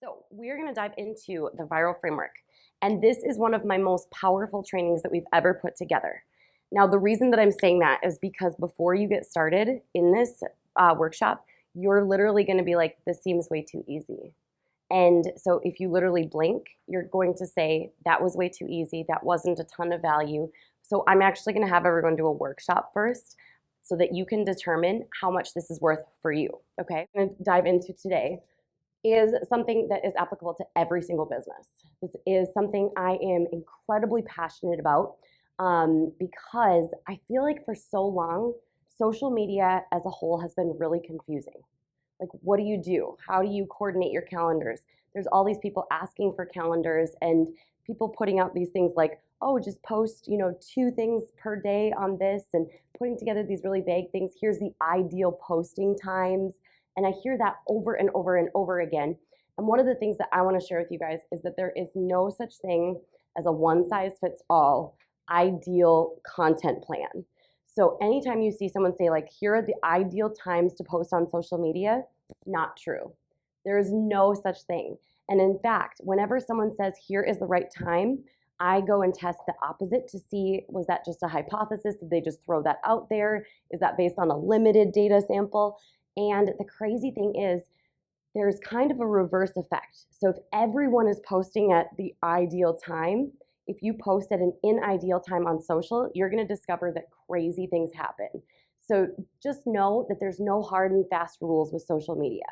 So we're going to dive into the viral framework. And this is one of my most powerful trainings that we've ever put together. Now, the reason that I'm saying that is because before you get started in this workshop, you're literally going to be like, this seems way too easy. And so if you literally blink, you're going to say, that was way too easy. That wasn't a ton of value. So I'm actually going to have everyone do a workshop first so that you can determine how much this is worth for you. Okay, I'm going to dive into today is something that is applicable to every single business. This is something I am incredibly passionate about because I feel like for so long, social media as a whole has been really confusing. Like, what do you do? How do you coordinate your calendars? There's all these people asking for calendars and people putting out these things like, oh, just post, 2 things per day on this and putting together these really vague things. Here's the ideal posting times. And I hear that over and over and over again. And one of the things that I want to share with you guys is that there is no such thing as a one-size-fits-all ideal content plan. So anytime you see someone say like, here are the ideal times to post on social media, not true. There is no such thing. And in fact, whenever someone says, here is the right time, I go and test the opposite to see, was that just a hypothesis? Did they just throw that out there? Is that based on a limited data sample? And the crazy thing is, there's kind of a reverse effect. So if everyone is posting at the ideal time, if you post at an unideal time on social, you're going to discover that crazy things happen. So just know that there's no hard and fast rules with social media.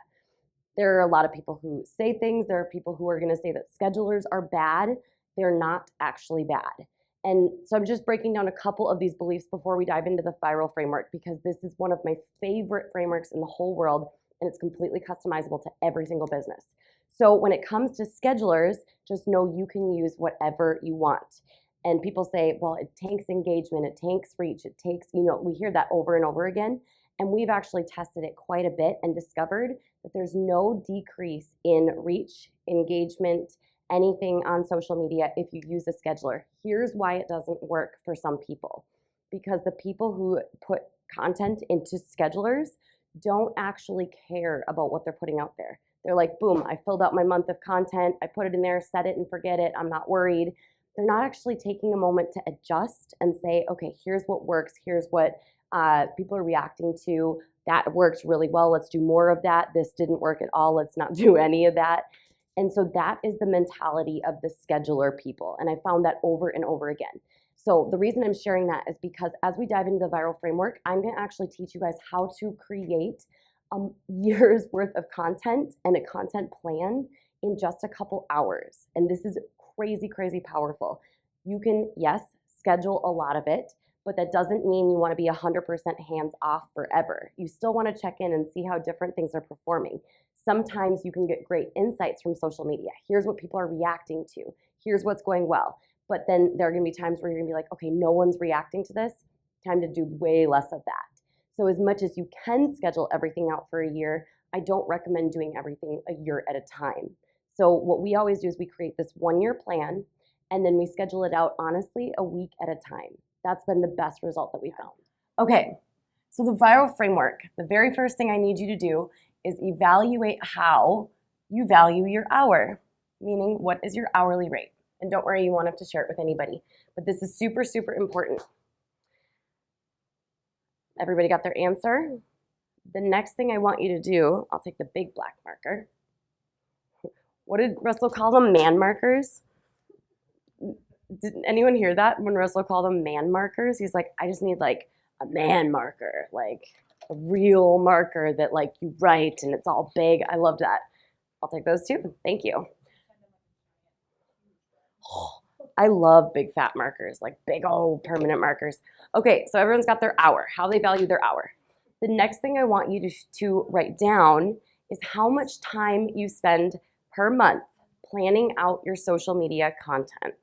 There are a lot of people who say things. There are people who are going to say that schedulers are bad. They're not actually bad. And so I'm just breaking down a couple of these beliefs before we dive into the viral framework, because this is one of my favorite frameworks in the whole world, and it's completely customizable to every single business. So when it comes to schedulers, just know you can use whatever you want. And people say, well, it takes engagement, it takes reach, it takes, we hear that over and over again. And we've actually tested it quite a bit and discovered that there's no decrease in reach, engagement, anything on social media if you use a scheduler. Here's why it doesn't work for some people. Because the people who put content into schedulers don't actually care about what they're putting out there. They're like, boom, I filled out my month of content, I put it in there, set it and forget it, I'm not worried. They're not actually taking a moment to adjust and say, okay, here's what works, here's what people are reacting to. That works really well, let's do more of that. This didn't work at all, let's not do any of that. And so that is the mentality of the scheduler people. And I found that over and over again. So the reason I'm sharing that is because as we dive into the viral framework, I'm going to actually teach you guys how to create a year's worth of content and a content plan in just a couple hours. And this is crazy, crazy powerful. You can, yes, schedule a lot of it, but that doesn't mean you want to be 100% hands off forever. You still want to check in and see how different things are performing. Sometimes you can get great insights from social media. Here's what people are reacting to. Here's what's going well. But then there are going to be times where you're going to be like, okay, no one's reacting to this. Time to do way less of that. So as much as you can schedule everything out for a year, I don't recommend doing everything a year at a time. So what we always do is we create this 1-year plan, and then we schedule it out honestly a week at a time. That's been the best result that we found. Okay, so the viral framework, the very first thing I need you to do is evaluate how you value your hour, meaning what is your hourly rate? And don't worry, you won't have to share it with anybody, but this is super, super important. Everybody got their answer? The next thing I want you to do, I'll take the big black marker. What did Russell call them? Man markers? Did anyone hear that when Russell called them man markers? He's like, I just need like a man marker, like a real marker that like you write and it's all big. I love that. I'll take those too. Thank you. Oh, I love big fat markers, like big old permanent markers. Okay, so everyone's got their hour, how they value their hour. The next thing I want you to write down is how much time you spend per month planning out your social media content.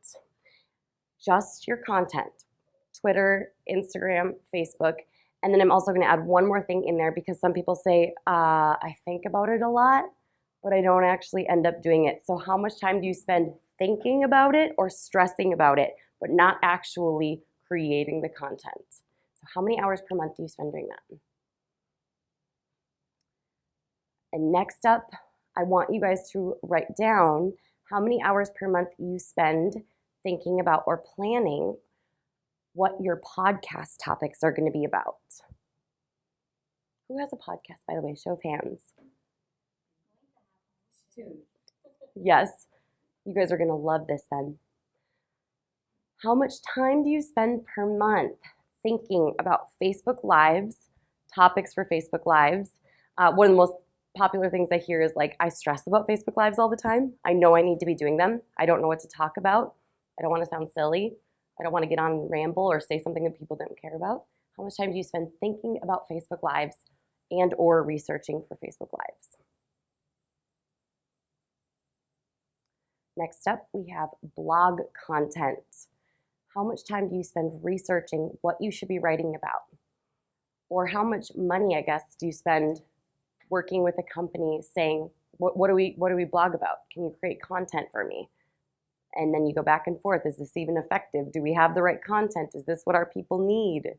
Just your content, Twitter, Instagram, Facebook. And then I'm also going to add one more thing in there because some people say, I think about it a lot, but I don't actually end up doing it. So how much time do you spend thinking about it or stressing about it, but not actually creating the content? So how many hours per month do you spend doing that? And next up, I want you guys to write down how many hours per month you spend thinking about or planning what your podcast topics are going to be about. Who has a podcast, by the way? Show of hands. Yes, you guys are going to love this then. How much time do you spend per month thinking about Facebook Lives, topics for Facebook Lives? One of the most popular things I hear is like, I stress about Facebook Lives all the time. I know I need to be doing them. I don't know what to talk about. I don't want to sound silly. I don't want to get on and ramble or say something that people don't care about. How much time do you spend thinking about Facebook Lives and or researching for Facebook Lives? Next up, we have blog content. How much time do you spend researching what you should be writing about? Or how much money, I guess, do you spend working with a company saying, what do we blog about? Can you create content for me? And then you go back and forth. Is this even effective? Do we have the right content? Is this what our people need?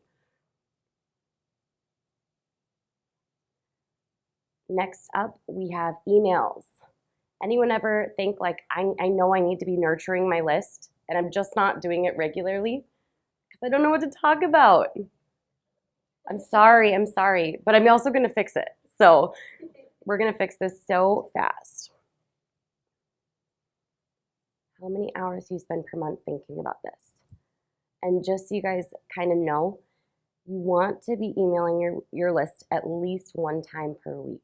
Next up, we have emails. Anyone ever think like, I know I need to be nurturing my list and I'm just not doing it regularly because I don't know what to talk about? I'm sorry, but I'm also going to fix it. So we're going to fix this so fast. How many hours do you spend per month thinking about this? And just so you guys kind of know, you want to be emailing your list at least one time per week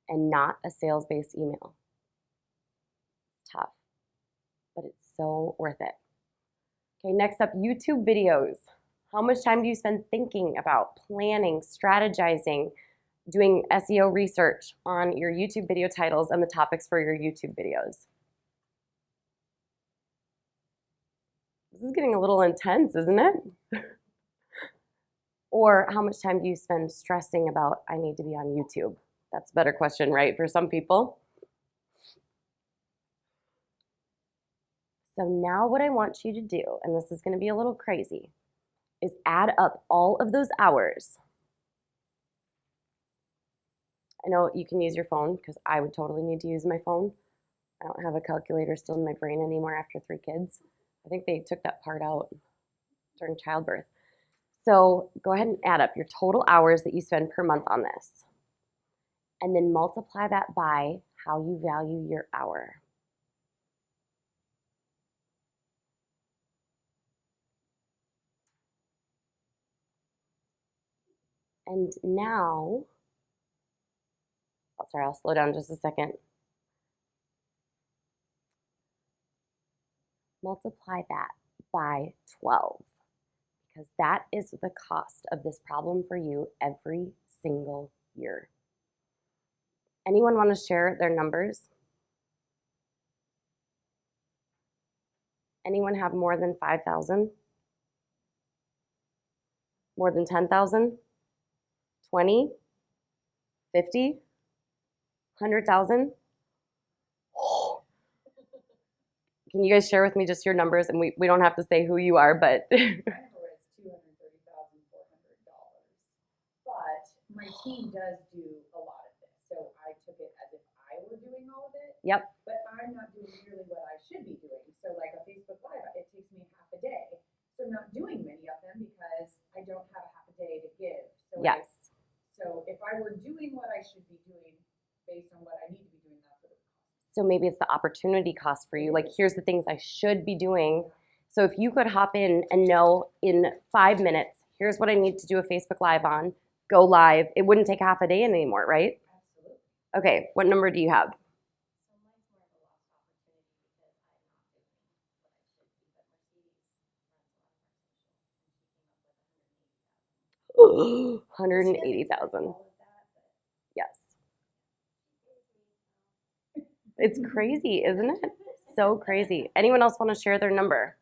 and not a sales-based email. It's tough, but it's so worth it. Okay, next up, YouTube videos. How much time do you spend thinking about planning, strategizing, doing SEO research on your YouTube video titles and the topics for your YouTube videos? This is getting a little intense, isn't it? Or how much time do you spend stressing about, I need to be on YouTube? That's a better question, right, for some people? So now what I want you to do, and this is going to be a little crazy, is add up all of those hours. I know you can use your phone because I would totally need to use my phone. I don't have a calculator still in my brain anymore after 3 kids. I think they took that part out during childbirth. So go ahead and add up your total hours that you spend per month on this. And then multiply that by how you value your hour. And now, I'll slow down just a second. Multiply that by 12, because that is the cost of this problem for you every single year. Anyone want to share their numbers? Anyone have more than 5,000? More than 10,000? 20? 50? 100,000? Can you guys share with me just your numbers? And we don't have to say who you are, but My number is $230,400. But my team does do a lot of this. So I took it as if I were doing all of it. Yep. But I'm not doing nearly what I should be doing. So like a Facebook Live, it takes me half a day. So I'm not doing many of them because I don't have a half a day to give. So yes. So if I were doing what I should be doing based on what I need to be doing, that's what it would cost. So maybe it's the opportunity cost for you. Like, here's the things I should be doing. So if you could hop in and know in 5 minutes, here's what I need to do a Facebook Live on, go live, it wouldn't take half a day anymore, right? Absolutely. Okay, what number do you have? So mine's more of a lost opportunity because I'm not doing what I should be, but Mercedes runs a lot of our social, and she came up with 180,000. 180,000. Yes. It's crazy, isn't it? So crazy. Anyone else want to share their number?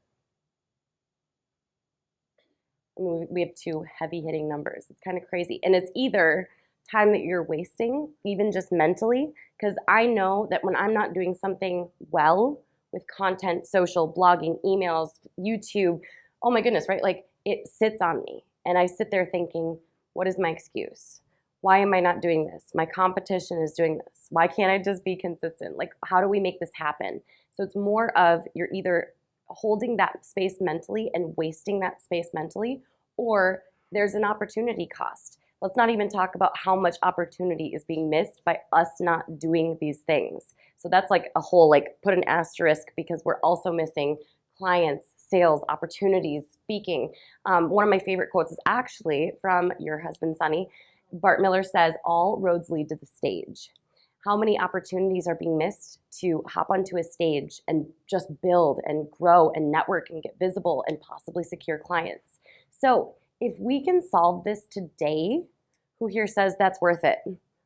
I mean, we have 2 heavy-hitting numbers. It's kind of crazy. And it's either time that you're wasting, even just mentally, because I know that when I'm not doing something well with content, social, blogging, emails, YouTube, oh my goodness, right? Like, it sits on me. And I sit there thinking, what is my excuse? Why am I not doing this? My competition is doing this. Why can't I just be consistent? Like, how do we make this happen? So it's more of you're either holding that space mentally and wasting that space mentally, or there's an opportunity cost. Let's not even talk about how much opportunity is being missed by us not doing these things. So that's like a whole, like, put an asterisk, because we're also missing clients, sales, opportunities, speaking. One of my favorite quotes is actually from your husband, Sonny. Bart Miller says, all roads lead to the stage. How many opportunities are being missed to hop onto a stage and just build and grow and network and get visible and possibly secure clients? So if we can solve this today, who here says that's worth it?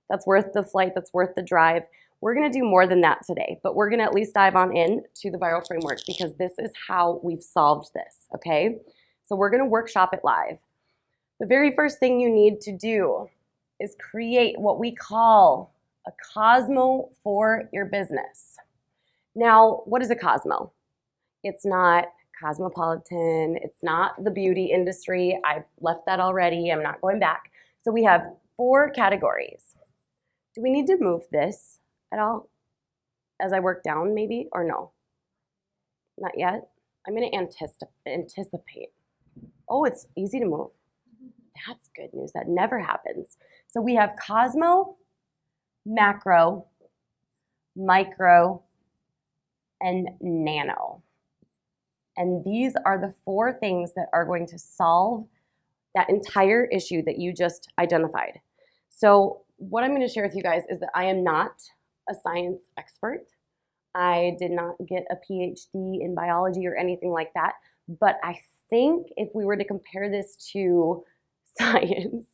That's worth the flight, that's worth the drive. We're gonna do more than that today, but we're gonna at least dive on in to the viral framework, because this is how we've solved this, okay? So we're gonna workshop it live. The very first thing you need to do is create what we call a Cosmo for your business. Now, what is a Cosmo? It's not cosmopolitan, it's not the beauty industry. I've left that already, I'm not going back. So we have 4 categories. Do we need to move this at all as I work down maybe, or no? Not yet? I'm gonna anticipate. Oh, it's easy to move. That's good news, that never happens. So we have Cosmo, Macro, Micro, and Nano. And these are the 4 things that are going to solve that entire issue that you just identified. So what I'm going to share with you guys is that I am not a science expert. I did not get a PhD in biology or anything like that. But I think if we were to compare this to science,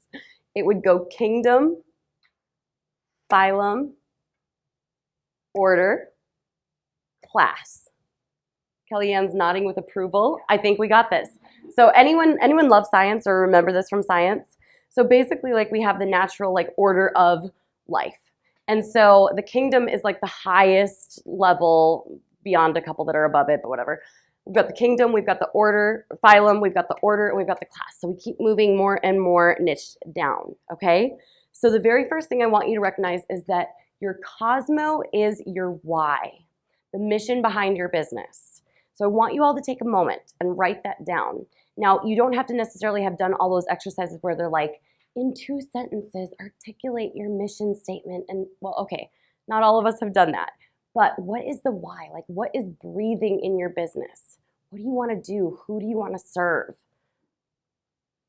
it would go kingdom, phylum, order, class. Kellyanne's nodding with approval. I think we got this. So anyone love science or remember this from science? So basically, like, we have the natural, like, order of life. And so the kingdom is like the highest level beyond a couple that are above it, but whatever. We've got the kingdom, we've got the order, phylum, we've got the order, and we've got the class. So we keep moving more and more niched down, okay? So the very first thing I want you to recognize is that your Cosmo is your why, the mission behind your business. So I want you all to take a moment and write that down. Now, you don't have to necessarily have done all those exercises where they're like, in 2 sentences, articulate your mission statement. And, well, okay, not all of us have done that. But what is the why? Like, what is breathing in your business? What do you want to do? Who do you want to serve?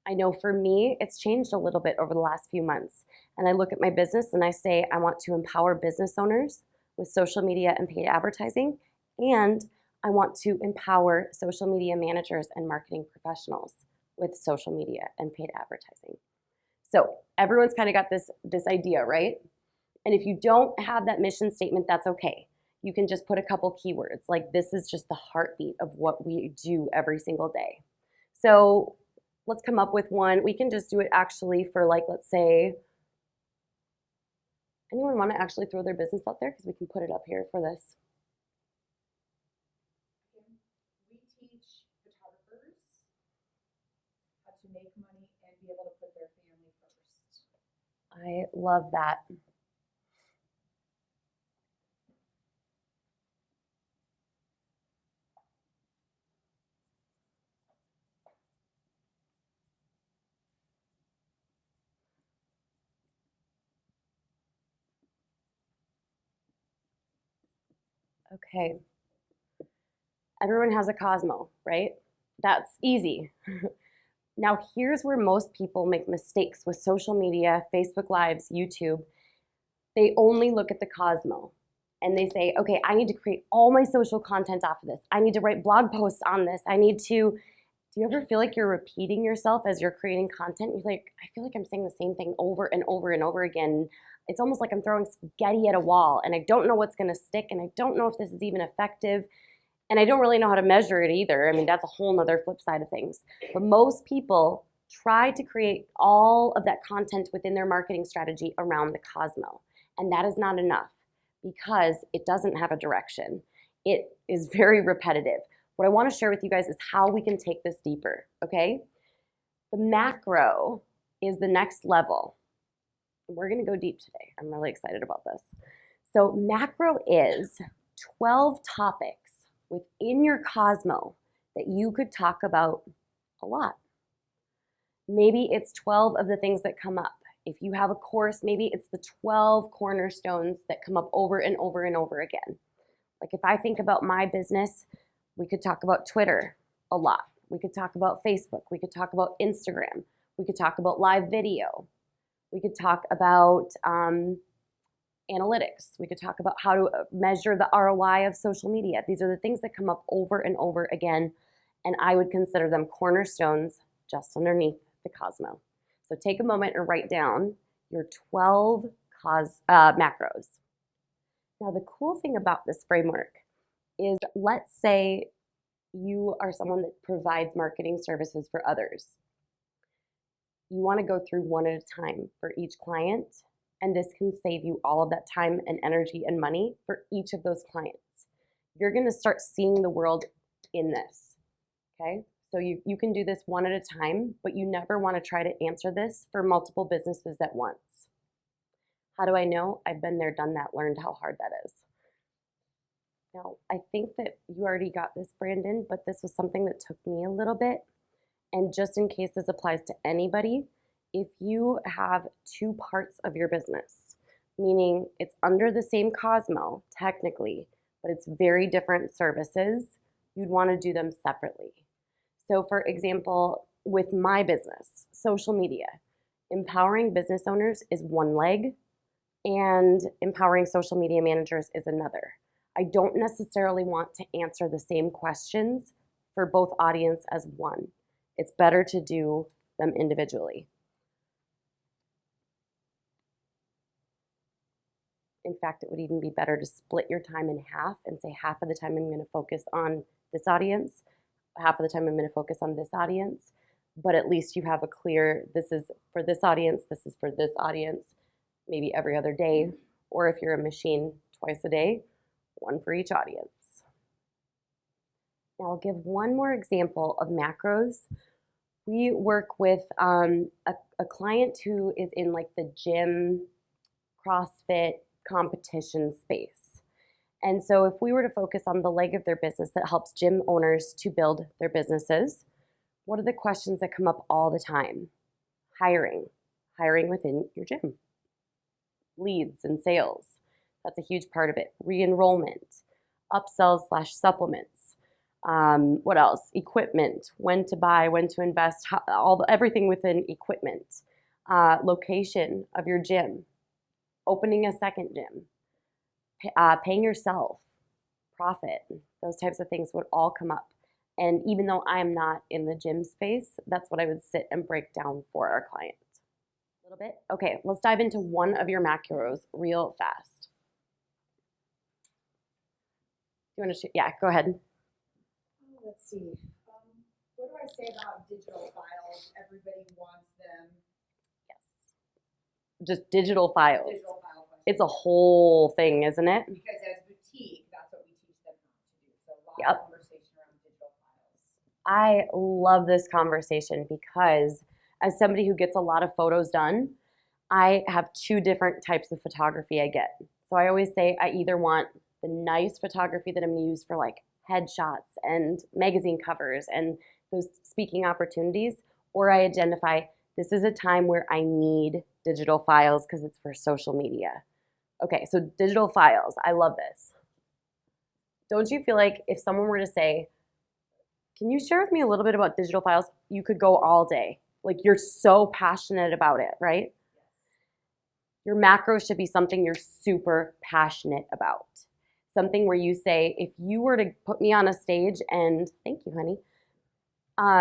I know for me, it's changed a little bit over the last few months. And I look at my business and I say, I want to empower business owners with social media and paid advertising. And I want to empower social media managers and marketing professionals with social media and paid advertising. So everyone's kind of got this idea, right? And if you don't have that mission statement, that's okay. You can just put a couple keywords, like, this is just the heartbeat of what we do every single day. So let's come up with one. We can just do it actually for, like, let's say, anyone want to actually throw their business out there? Because we can put it up here for this. We teach photographers how to make money and be able to put their family first. I love that. Okay. Everyone has a Cosmo, right? That's easy. Now, here's where most people make mistakes with social media, Facebook Lives, YouTube. They only look at the Cosmo and they say, okay, I need to create all my social content off of this. I need to write blog posts on this. Do you ever feel like you're repeating yourself as you're creating content? You're like, I feel like I'm saying the same thing over and over and over again. It's almost like I'm throwing spaghetti at a wall and I don't know what's gonna stick and I don't know if this is even effective. And I don't really know how to measure it either. I mean, that's a whole nother flip side of things. But most people try to create all of that content within their marketing strategy around the Cosmo. And that is not enough because it doesn't have a direction. It is very repetitive. What I want to share with you guys is how we can take this deeper, okay? The macro is the next level. We're going to go deep today. I'm really excited about this. So macro is 12 topics within your Cosmo that you could talk about a lot. Maybe it's 12 of the things that come up. If you have a course, maybe it's the 12 cornerstones that come up over and over and over again. Like if I think about my business, we could talk about Twitter a lot. We could talk about Facebook. We could talk about Instagram. We could talk about live video. We could talk about analytics. We could talk about how to measure the ROI of social media. These are the things that come up over and over again, and I would consider them cornerstones just underneath the Cosmo. So take a moment and write down your 12 macros. Now, the cool thing about this framework is, let's say you are someone that provides marketing services for others. You want to go through one at a time for each client, and this can save you all of that time and energy and money for each of those clients. You're going to start seeing the world in this, okay? So you can do this one at a time, but you never want to try to answer this for multiple businesses at once. How do I know? I've been there, done that, learned how hard that is. Now, I think that you already got this, Brandon, but this was something that took me a little bit. And just in case this applies to anybody, if you have two parts of your business, meaning it's under the same Cosmo, technically, but it's very different services, you'd want to do them separately. So for example, with my business, social media, empowering business owners is one leg, and empowering social media managers is another. I don't necessarily want to answer the same questions for both audience as one. It's better to do them individually. In fact, it would even be better to split your time in half and say half of the time I'm going to focus on this audience, half of the time I'm going to focus on this audience, but at least you have a clear, this is for this audience, this is for this audience, maybe every other day, or if you're a machine, twice a day, one for each audience. Now I'll give one more example of macros. We work with a client who is in like the gym, CrossFit competition space. And so if we were to focus on the leg of their business that helps gym owners to build their businesses, what are the questions that come up all the time? Hiring within your gym. Leads and sales, that's a huge part of it. Re-enrollment, upsells/supplements. What else? Equipment, when to buy, when to invest, everything within equipment. Location of your gym, opening a second gym, paying yourself, profit, those types of things would all come up. And even though I'm not in the gym space, that's what I would sit and break down for our clients. A little bit? Okay, let's dive into one of your macros real fast. You want to yeah, go ahead. Let's see. What do I say about digital files? Everybody wants them. Yes. Just digital files. Digital file questions. It's a whole thing, isn't it? Because as boutique, that's what we teach them not to do. So a lot Yep. of conversation around digital files. I love this conversation because as somebody who gets a lot of photos done, I have two different types of photography I get. So I always say I either want the nice photography that I'm going to use for like headshots and magazine covers and those speaking opportunities, or I identify this is a time where I need digital files because it's for social media. Okay, so digital files, I love this. Don't you feel like if someone were to say, can you share with me a little bit about digital files? You could go all day. Like you're so passionate about it, right? Your macro should be something you're super passionate about. Something where you say, if you were to put me on a stage and, thank you, honey.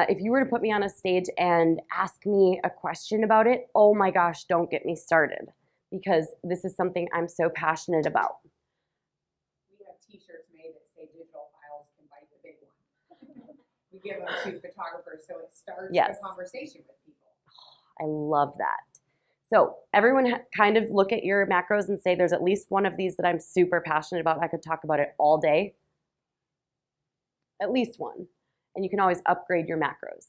If you were to put me on a stage and ask me a question about it, oh my gosh, don't get me started. Because this is something I'm so passionate about. We have t-shirts made that say digital files can bite the big one. We give them to photographers so it starts Yes. a conversation with people. I love that. So everyone kind of look at your macros and say there's at least one of these that I'm super passionate about. I could talk about it all day. At least one. And you can always upgrade your macros.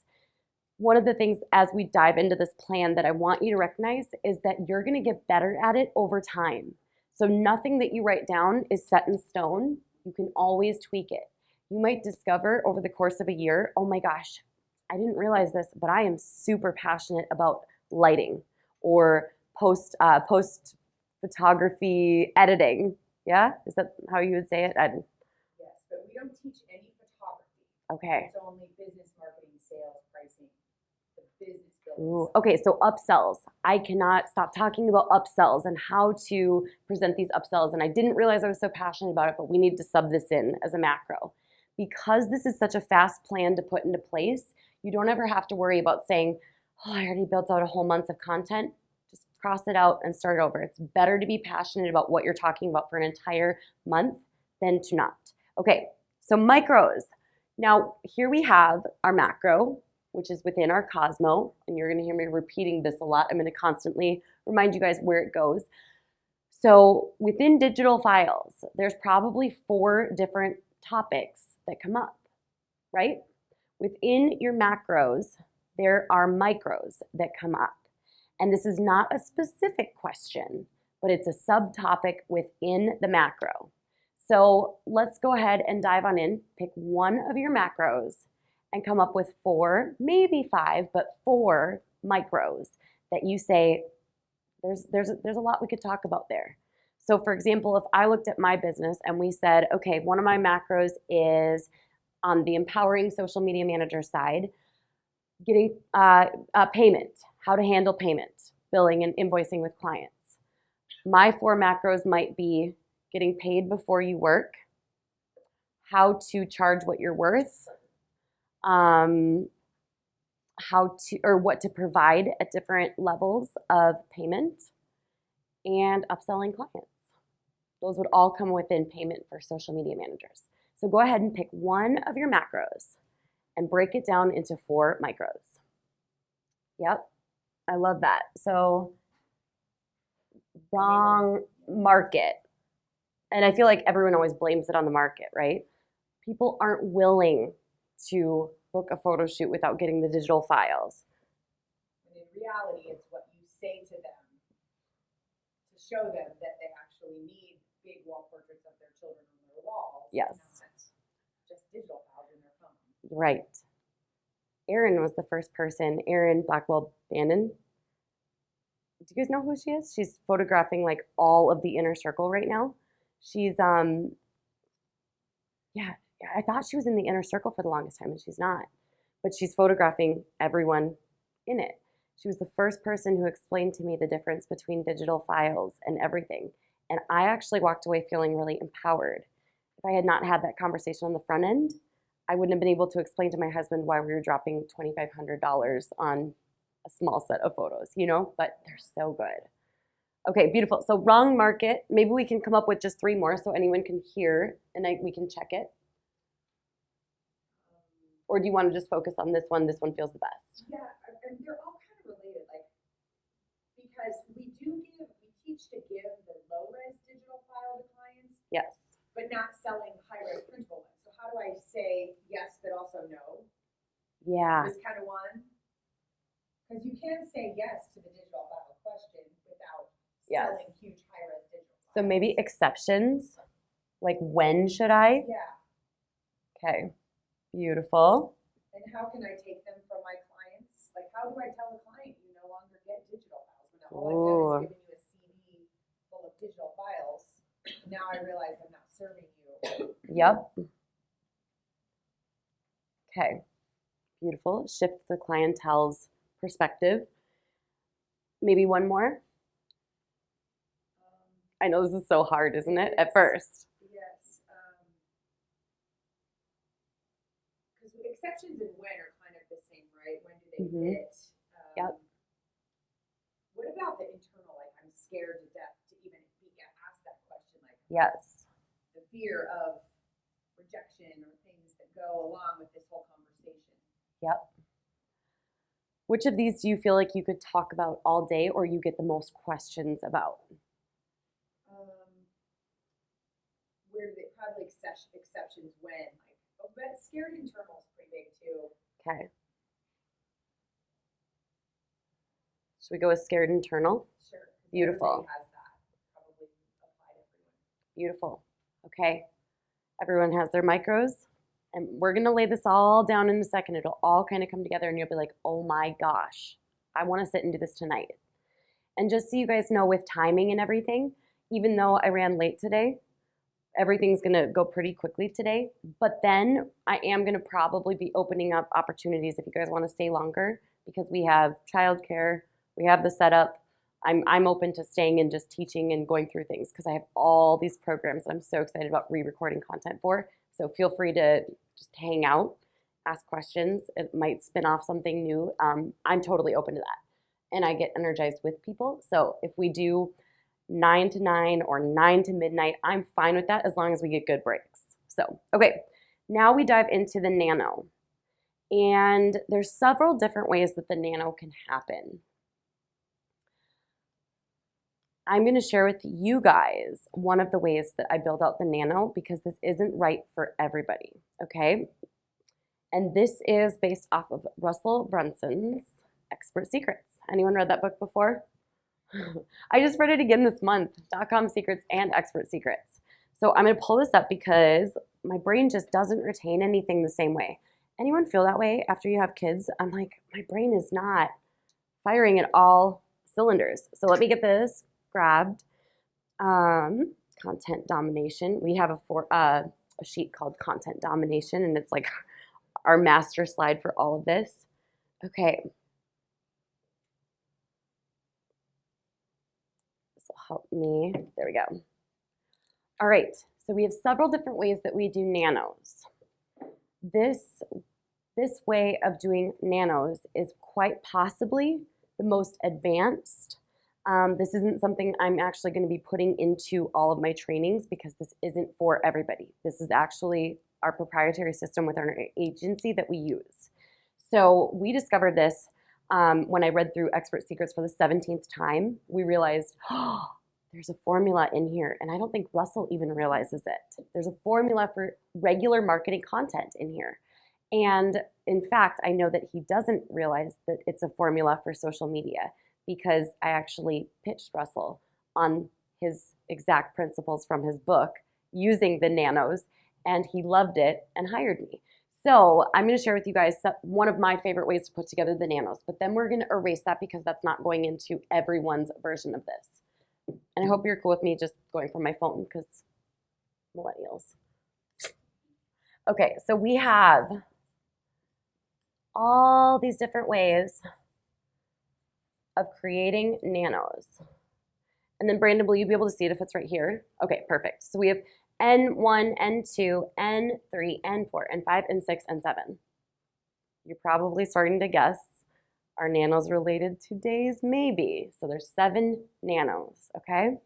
one of the things as we dive into this plan that I want you to recognize is that you're going to get better at it over time. So nothing that you write down is set in stone. You can always tweak it. You might discover over the course of a year, oh my gosh, I didn't realize this, but I am super passionate about lighting or post photography editing. Yeah, is that how you would say it? Yes, but we don't teach any photography. Okay. It's only business marketing, sales, pricing, the business building. Ooh, okay, so upsells. I cannot stop talking about upsells and how to present these upsells. And I didn't realize I was so passionate about it, but we need to sub this in as a macro. Because this is such a fast plan to put into place, you don't ever have to worry about saying, oh, I already built out a whole month of content. Just cross it out and start over. It's better to be passionate about what you're talking about for an entire month than to not. Okay, so micros. Now, here we have our macro, which is within our Cosmo, and you're gonna hear me repeating this a lot. I'm gonna constantly remind you guys where it goes. So within digital files, there's probably 4 different topics that come up, right? Within your macros, there are micros that come up. And this is not a specific question, but it's a subtopic within the macro. So let's go ahead and dive on in, pick one of your macros and come up with 4, maybe 5, but 4 micros that you say, there's a lot we could talk about there. So for example, if I looked at my business and we said, okay, one of my macros is on the empowering social media manager side, getting payment, how to handle payment, billing and invoicing with clients. My 4 macros might be getting paid before you work, how to charge what you're worth, what to provide at different levels of payment, and upselling clients. Those would all come within payment for social media managers. So go ahead and pick one of your macros and break it down into 4 micros. Yep, I love that. So wrong market. And I feel like everyone always blames it on the market, right? People aren't willing to book a photo shoot without getting the digital files. And in reality, it's what you say to them to show them that they actually need big wall portraits of their children on their walls. Yes. Not just digital files in their phone. Right. Erin was the first person, Erin Blackwell-Bannon. Do you guys know who she is? She's photographing like all of the inner circle right now. She's, yeah, I thought she was in the inner circle for the longest time, and she's not. But she's photographing everyone in it. She was the first person who explained to me the difference between digital files and everything. And I actually walked away feeling really empowered. If I had not had that conversation on the front end, I wouldn't have been able to explain to my husband why we were dropping $2,500 on a small set of photos, you know, but they're so good. Okay, beautiful. So wrong market. Maybe we can come up with just 3 more so anyone can hear and we can check it. Or do you want to just focus on this one? This one feels the best. Yeah, and they're all kind of related, like, because we teach to give the low-res digital file to clients. Yes. But not selling high-res printable ones. So how do I say yes, but also no? Yeah. This kind of one. Because you can say yes to the digital file question without selling huge high-res digital files. So maybe exceptions, like when should I? Yeah. Okay. Beautiful. And how can I take them from my clients? Like, how do I tell the client you no longer get digital files? When all I've done is given you a CD full of digital files. Now I realize I'm not serving you. Yep. Okay. Beautiful. Shift the clientele's perspective. Maybe one more. I know this is so hard, isn't it? At first. Yes. Because exceptions and when are kind of the same, right? When do they fit? Yep. What about the internal, like, I'm scared to death to even ask that question, like, yes, the fear of rejection or things that go along with this whole conversation? Yep. Which of these do you feel like you could talk about all day or you get the most questions about? Where do they probably exceptions when, like, but scared internal is pretty big too. Okay. Should we go with scared internal? Sure. Beautiful. Everybody has that. Probably apply to everyone. Beautiful. Okay. Everyone has their micros. And we're going to lay this all down in a second. It'll all kind of come together and you'll be like, oh my gosh, I want to sit and do this tonight. And just so you guys know, with timing and everything, even though I ran late today, everything's going to go pretty quickly today. But then I am going to probably be opening up opportunities if you guys want to stay longer, because we have childcare, we have the setup. I'm open to staying and just teaching and going through things because I have all these programs that I'm so excited about re-recording content for. So feel free to just hang out, ask questions. It might spin off something new. I'm totally open to that. And I get energized with people. So if we do 9 to 9 or 9 to midnight, I'm fine with that as long as we get good breaks. So, okay, now we dive into the nano. And there's several different ways that the nano can happen. I'm going to share with you guys one of the ways that I build out the nano because this isn't right for everybody, okay? And this is based off of Russell Brunson's Expert Secrets. Anyone read that book before? I just read it again this month, .com Secrets and Expert Secrets. So I'm going to pull this up because my brain just doesn't retain anything the same way. Anyone feel that way after you have kids? I'm like, my brain is not firing at all cylinders. So let me get this grabbed. Content domination. We have a sheet called content domination, and it's like our master slide for all of this. Okay. This will help me. There we go. All right. So we have several different ways that we do nanos. This way of doing nanos is quite possibly the most advanced. This isn't something I'm actually going to be putting into all of my trainings because this isn't for everybody. This is actually our proprietary system with our agency that we use. So we discovered this when I read through Expert Secrets for the 17th time. We realized, oh, there's a formula in here, and I don't think Russell even realizes it. There's a formula for regular marketing content in here. And in fact, I know that he doesn't realize that it's a formula for social media, because I actually pitched Russell on his exact principles from his book using the nanos, and he loved it and hired me. So I'm going to share with you guys one of my favorite ways to put together the nanos, but then we're going to erase that because that's not going into everyone's version of this. And I hope you're cool with me just going from my phone because millennials. Okay, so we have all these different ways of creating nanos. And then Brandon, will you be able to see it if it's right here? Okay, perfect. So we have N1, N2, N3, N4, N5, N6, N7. You're probably starting to guess. Are nanos related to days? Maybe. So there's 7 nanos, okay?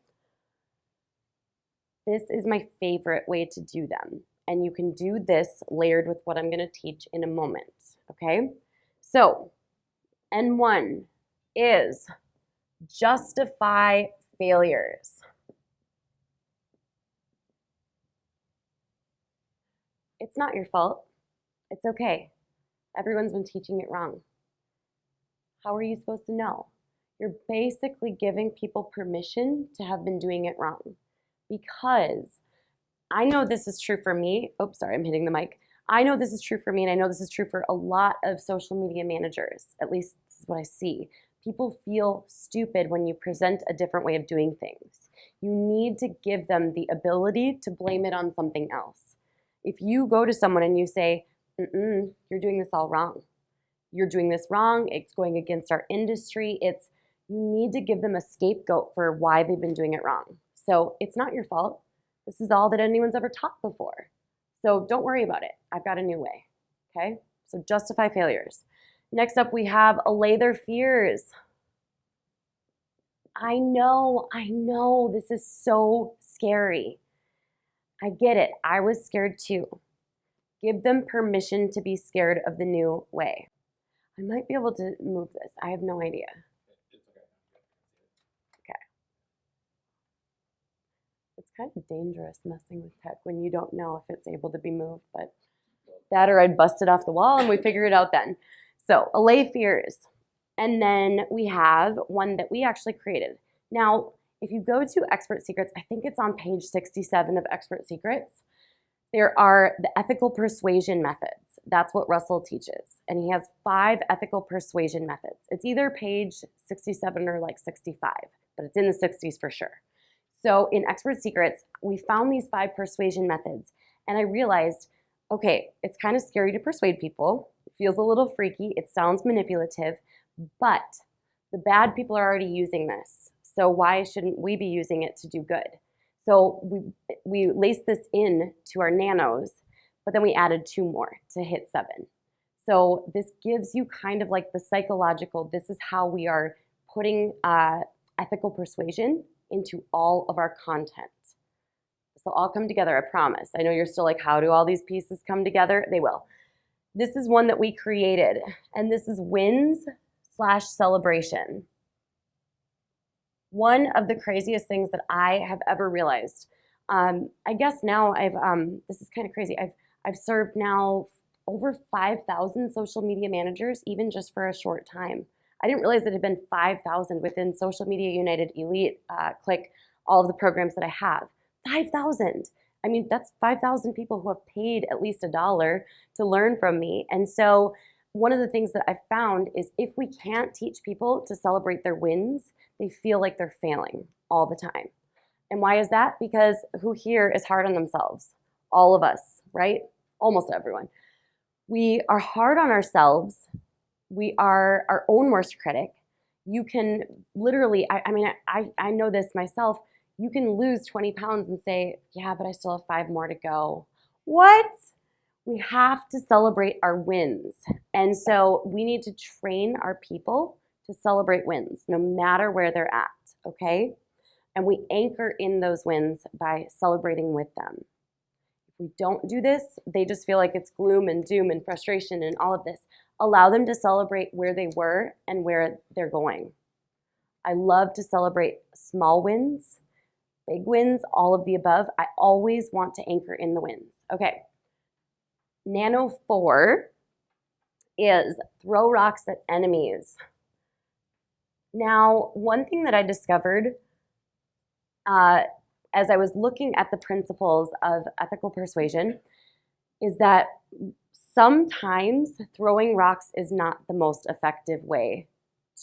This is my favorite way to do them. And you can do this layered with what I'm going to teach in a moment, okay? So N1 is justify failures. It's not your fault. It's okay. Everyone's been teaching it wrong. How are you supposed to know? You're basically giving people permission to have been doing it wrong. Because I know this is true for me. Oops, sorry, I'm hitting the mic. I know this is true for me, and I know this is true for a lot of social media managers. At least this is what I see. People feel stupid when you present a different way of doing things. You need to give them the ability to blame it on something else. If you go to someone and you say, you're doing this all wrong. You're doing this wrong. It's going against our industry. You need to give them a scapegoat for why they've been doing it wrong. So it's not your fault. This is all that anyone's ever taught before. So don't worry about it. I've got a new way, okay? So justify failures. Next up, we have allay their fears. I know, this is so scary. I get it. I was scared too. Give them permission to be scared of the new way. I might be able to move this. I have no idea. Okay. It's kind of dangerous messing with tech when you don't know if it's able to be moved, but that or I'd bust it off the wall and we figure it out then. So, allay fears. And then we have one that we actually created. Now, if you go to Expert Secrets, I think it's on page 67 of Expert Secrets, there are the ethical persuasion methods. That's what Russell teaches. And he has 5 ethical persuasion methods. It's either page 67 or like 65, but it's in the 60s for sure. So in Expert Secrets, we found these 5 persuasion methods. And I realized, okay, it's kind of scary to persuade people. It feels a little freaky. It sounds manipulative, but the bad people are already using this. So why shouldn't we be using it to do good? So we laced this in to our nanos, but then we added 2 more to hit 7. So this gives you kind of like the psychological, this is how we are putting ethical persuasion into all of our content. So all come together, I promise. I know you're still like, how do all these pieces come together? They will. This is one that we created, and this is wins/celebration. One of the craziest things that I have ever realized. I guess now this is kind of crazy. I've served now over 5,000 social media managers, even just for a short time. I didn't realize it had been 5,000 within Social Media United Elite, click all of the programs that I have. 5,000. I mean, that's 5,000 people who have paid at least $1 to learn from me. And so one of the things that I've found is if we can't teach people to celebrate their wins, they feel like they're failing all the time. And why is that? Because who here is hard on themselves? All of us, right? Almost everyone. We are hard on ourselves. We are our own worst critic. You can literally, I know this myself, you can lose 20 pounds and say, yeah, but I still have 5 more to go. What? We have to celebrate our wins. And so we need to train our people to celebrate wins, no matter where they're at, okay? And we anchor in those wins by celebrating with them. If we don't do this, they just feel like it's gloom and doom and frustration and all of this. Allow them to celebrate where they were and where they're going. I love to celebrate small wins, big wins, all of the above. I always want to anchor in the wins. Okay. Nano 4 is throw rocks at enemies. Now, one thing that I discovered as I was looking at the principles of ethical persuasion is that sometimes throwing rocks is not the most effective way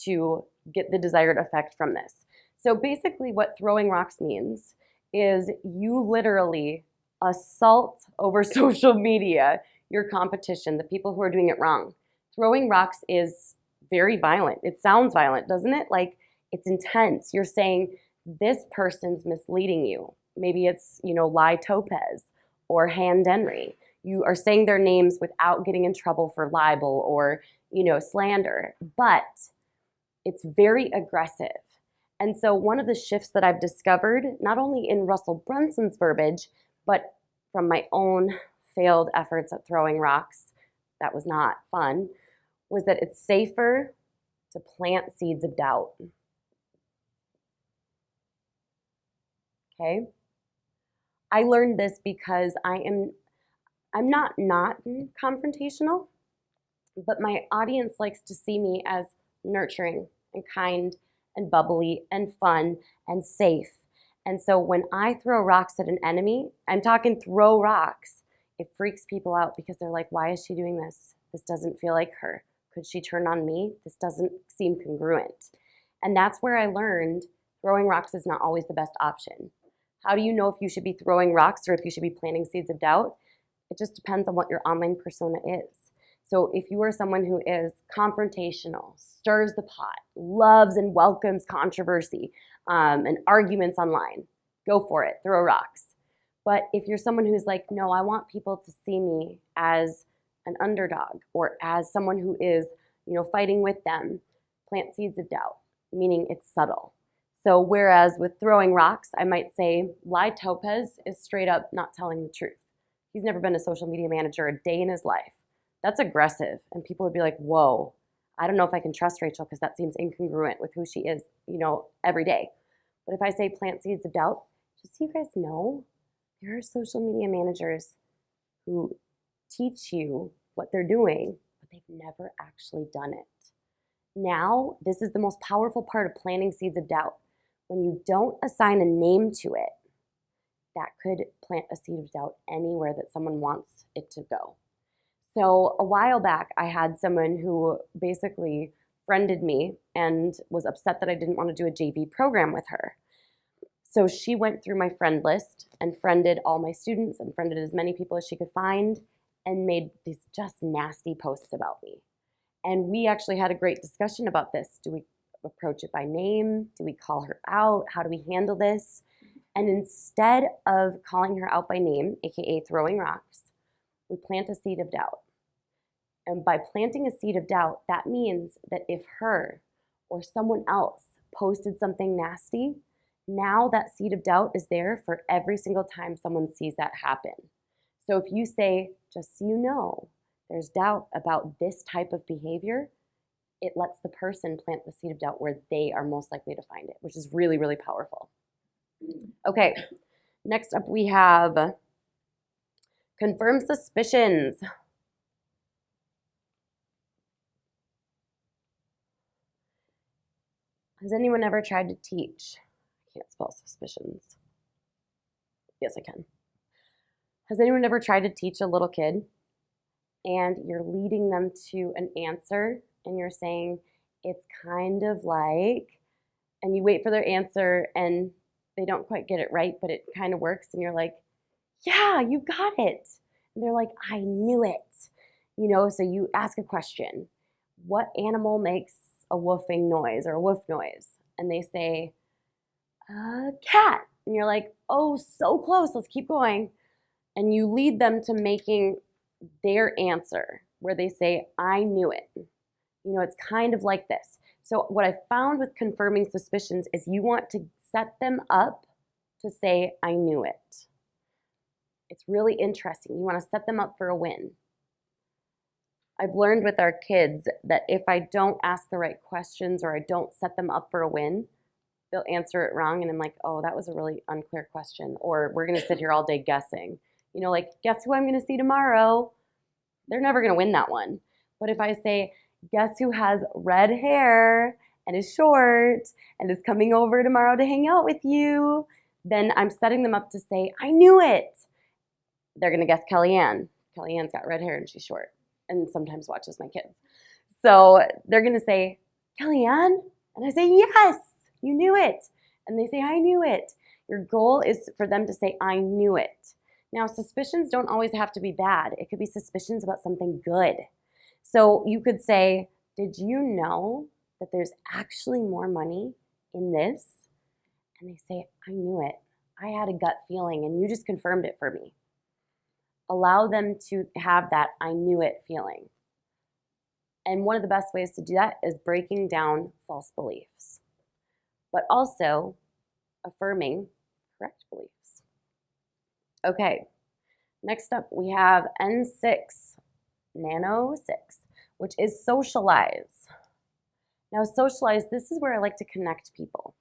to get the desired effect from this. So basically what throwing rocks means is you literally assault over social media your competition, the people who are doing it wrong. Throwing rocks is very violent. It sounds violent, doesn't it? Like it's intense. You're saying this person's misleading you. Maybe it's, Lie Topez or Han Denry. You are saying their names without getting in trouble for libel or, slander, but it's very aggressive. And so one of the shifts that I've discovered, not only in Russell Brunson's verbiage, but from my own failed efforts at throwing rocks, that was not fun, was that it's safer to plant seeds of doubt. Okay? I learned this because I'm not confrontational, but my audience likes to see me as nurturing and kind and bubbly and fun and safe. And so when I throw rocks at an enemy, I'm talking throw rocks, it freaks people out because they're like, why is she doing this? This doesn't feel like her. Could she turn on me? This doesn't seem congruent. And that's where I learned throwing rocks is not always the best option. How do you know if you should be throwing rocks or if you should be planting seeds of doubt? It just depends on what your online persona is. So if you are someone who is confrontational, stirs the pot, loves and welcomes controversy and arguments online, go for it, throw rocks. But if you're someone who's like, no, I want people to see me as an underdog or as someone who is, fighting with them, plant seeds of doubt, meaning it's subtle. So whereas with throwing rocks, I might say, Lie Topez is straight up not telling the truth. He's never been a social media manager a day in his life. That's aggressive. And people would be like, whoa, I don't know if I can trust Rachel because that seems incongruent with who she is, every day. But if I say plant seeds of doubt, just so you guys know, there are social media managers who teach you what they're doing, but they've never actually done it. Now, this is the most powerful part of planting seeds of doubt. When you don't assign a name to it, that could plant a seed of doubt anywhere that someone wants it to go. So a while back, I had someone who basically friended me and was upset that I didn't want to do a JV program with her. So she went through my friend list and friended all my students and friended as many people as she could find and made these just nasty posts about me. And we actually had a great discussion about this. Do we approach it by name? Do we call her out? How do we handle this? And instead of calling her out by name, aka throwing rocks, we plant a seed of doubt. And by planting a seed of doubt, that means that if her or someone else posted something nasty, now that seed of doubt is there for every single time someone sees that happen. So if you say, just so you know, there's doubt about this type of behavior, it lets the person plant the seed of doubt where they are most likely to find it, which is really, really powerful. Okay, next up we have confirm suspicions. Has anyone ever tried to teach? I can't spell suspicions. Yes, I can. Has anyone ever tried to teach a little kid and you're leading them to an answer and you're saying, it's kind of like, and you wait for their answer and they don't quite get it right, but it kind of works, and you're like, yeah, you got it. And they're like, I knew it. So you ask a question. What animal makes a woofing noise or a woof noise? And they say, a cat. And you're like, oh, so close, let's keep going. And you lead them to making their answer where they say, I knew it. It's kind of like this. So what I found with confirming suspicions is you want to set them up to say, I knew it. It's really interesting. You want to set them up for a win. I've learned with our kids that if I don't ask the right questions or I don't set them up for a win, they'll answer it wrong. And I'm like, oh, that was a really unclear question. Or we're going to sit here all day guessing. Guess who I'm going to see tomorrow? They're never going to win that one. But if I say, guess who has red hair and is short and is coming over tomorrow to hang out with you, then I'm setting them up to say, I knew it. They're going to guess Kellyanne. Kellyanne's got red hair and she's short and sometimes watches my kids. So they're going to say, Kellyanne? And I say, yes, you knew it. And they say, I knew it. Your goal is for them to say, I knew it. Now, suspicions don't always have to be bad. It could be suspicions about something good. So you could say, did you know that there's actually more money in this? And they say, I knew it. I had a gut feeling and you just confirmed it for me. Allow them to have that I knew it feeling. And one of the best ways to do that is breaking down false beliefs, but also affirming correct beliefs. Okay, next up we have N6, Nano 6, which is socialize. Now socialize, this is where I like to connect people.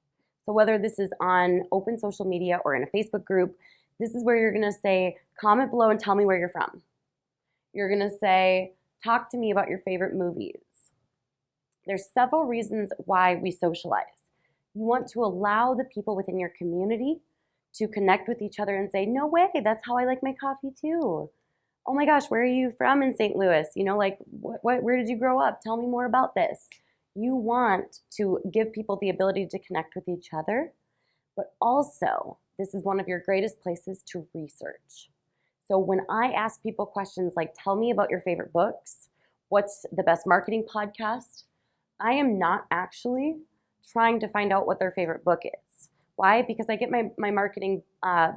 So whether this is on open social media or in a Facebook group, this is where you're gonna say, comment below and tell me where you're from. You're gonna say, talk to me about your favorite movies. There's several reasons why we socialize. You want to allow the people within your community to connect with each other and say, no way, that's how I like my coffee too. Oh my gosh, where are you from in St. Louis? Where did you grow up? Tell me more about this. You want to give people the ability to connect with each other, but also this is one of your greatest places to research. So when I ask people questions like, tell me about your favorite books, what's the best marketing podcast, I am not actually trying to find out what their favorite book is. Why? Because I get my marketing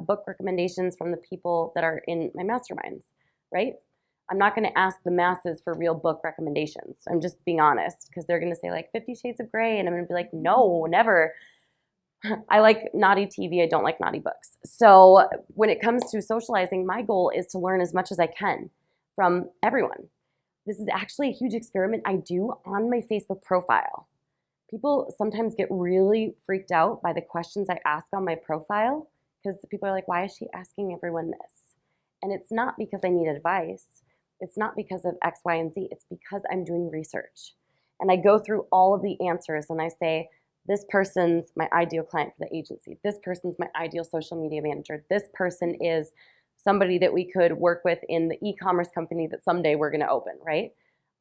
book recommendations from the people that are in my masterminds, right? I'm not going to ask the masses for real book recommendations. I'm just being honest, because they're going to say like 50 Shades of Grey, and I'm going to be like, no, never. I like naughty TV. I don't like naughty books. So when it comes to socializing, my goal is to learn as much as I can from everyone. This is actually a huge experiment I do on my Facebook profile. People sometimes get really freaked out by the questions I ask on my profile because people are like, why is she asking everyone this? And it's not because I need advice. It's not because of X, Y, and Z. It's because I'm doing research. And I go through all of the answers and I say, this person's my ideal client for the agency. This person's my ideal social media manager. This person is somebody that we could work with in the e-commerce company that someday we're going to open, right?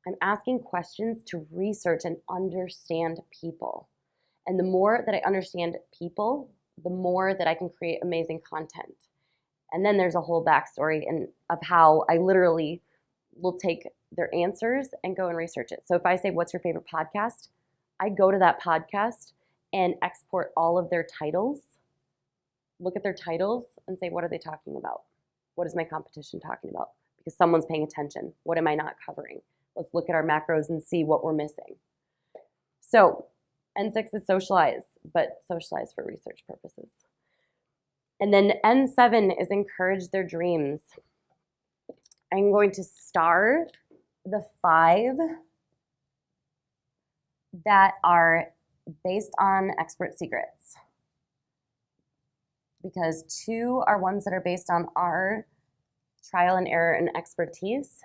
I'm asking questions to research and understand people. And the more that I understand people, the more that I can create amazing content. And then there's a whole backstory of how I literally will take their answers and go and research it. So if I say, what's your favorite podcast? I go to that podcast and export all of their titles, look at their titles and say, what are they talking about? What is my competition talking about? Because someone's paying attention. What am I not covering? Let's look at our macros and see what we're missing. So N6 is socialize, but socialize for research purposes. And then N7 is encourage their dreams. I'm going to star the 5 that are based on expert secrets, because 2 are ones that are based on our trial and error and expertise.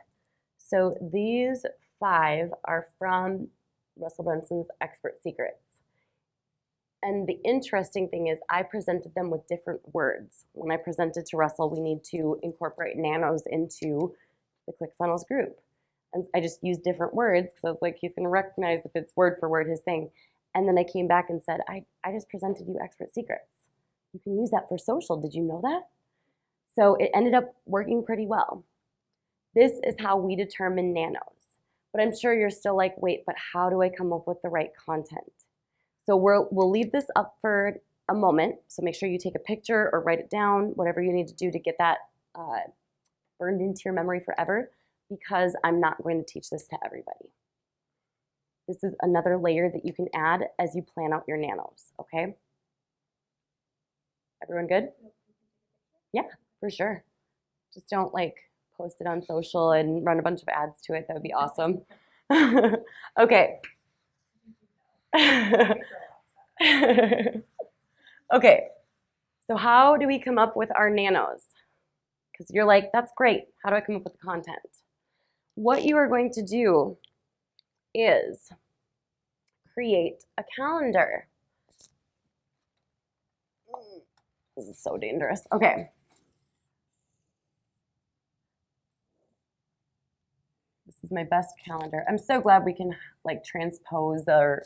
So these 5 are from Russell Brunson's expert secrets. And the interesting thing is I presented them with different words. When I presented to Russell, we need to incorporate nanos into the ClickFunnels group. And I just used different words because I was like, he's going to recognize if it's word for word his thing. And then I came back and said, I just presented you expert secrets. You can use that for social. Did you know that? So it ended up working pretty well. This is how we determine nanos. But I'm sure you're still like, wait, but how do I come up with the right content? So we'll leave this up for a moment. So make sure you take a picture or write it down, whatever you need to do to get that burned into your memory forever, because I'm not going to teach this to everybody. This is another layer that you can add as you plan out your nanos, okay? Everyone good? Yeah, for sure. Just don't like post it on social and run a bunch of ads to it. That would be awesome. Okay. Okay, so how do we come up with our nanos? Because you're like, that's great. How do I come up with the content? What you are going to do is create a calendar. This is so dangerous. Okay. This is my best calendar. I'm so glad we can like transpose or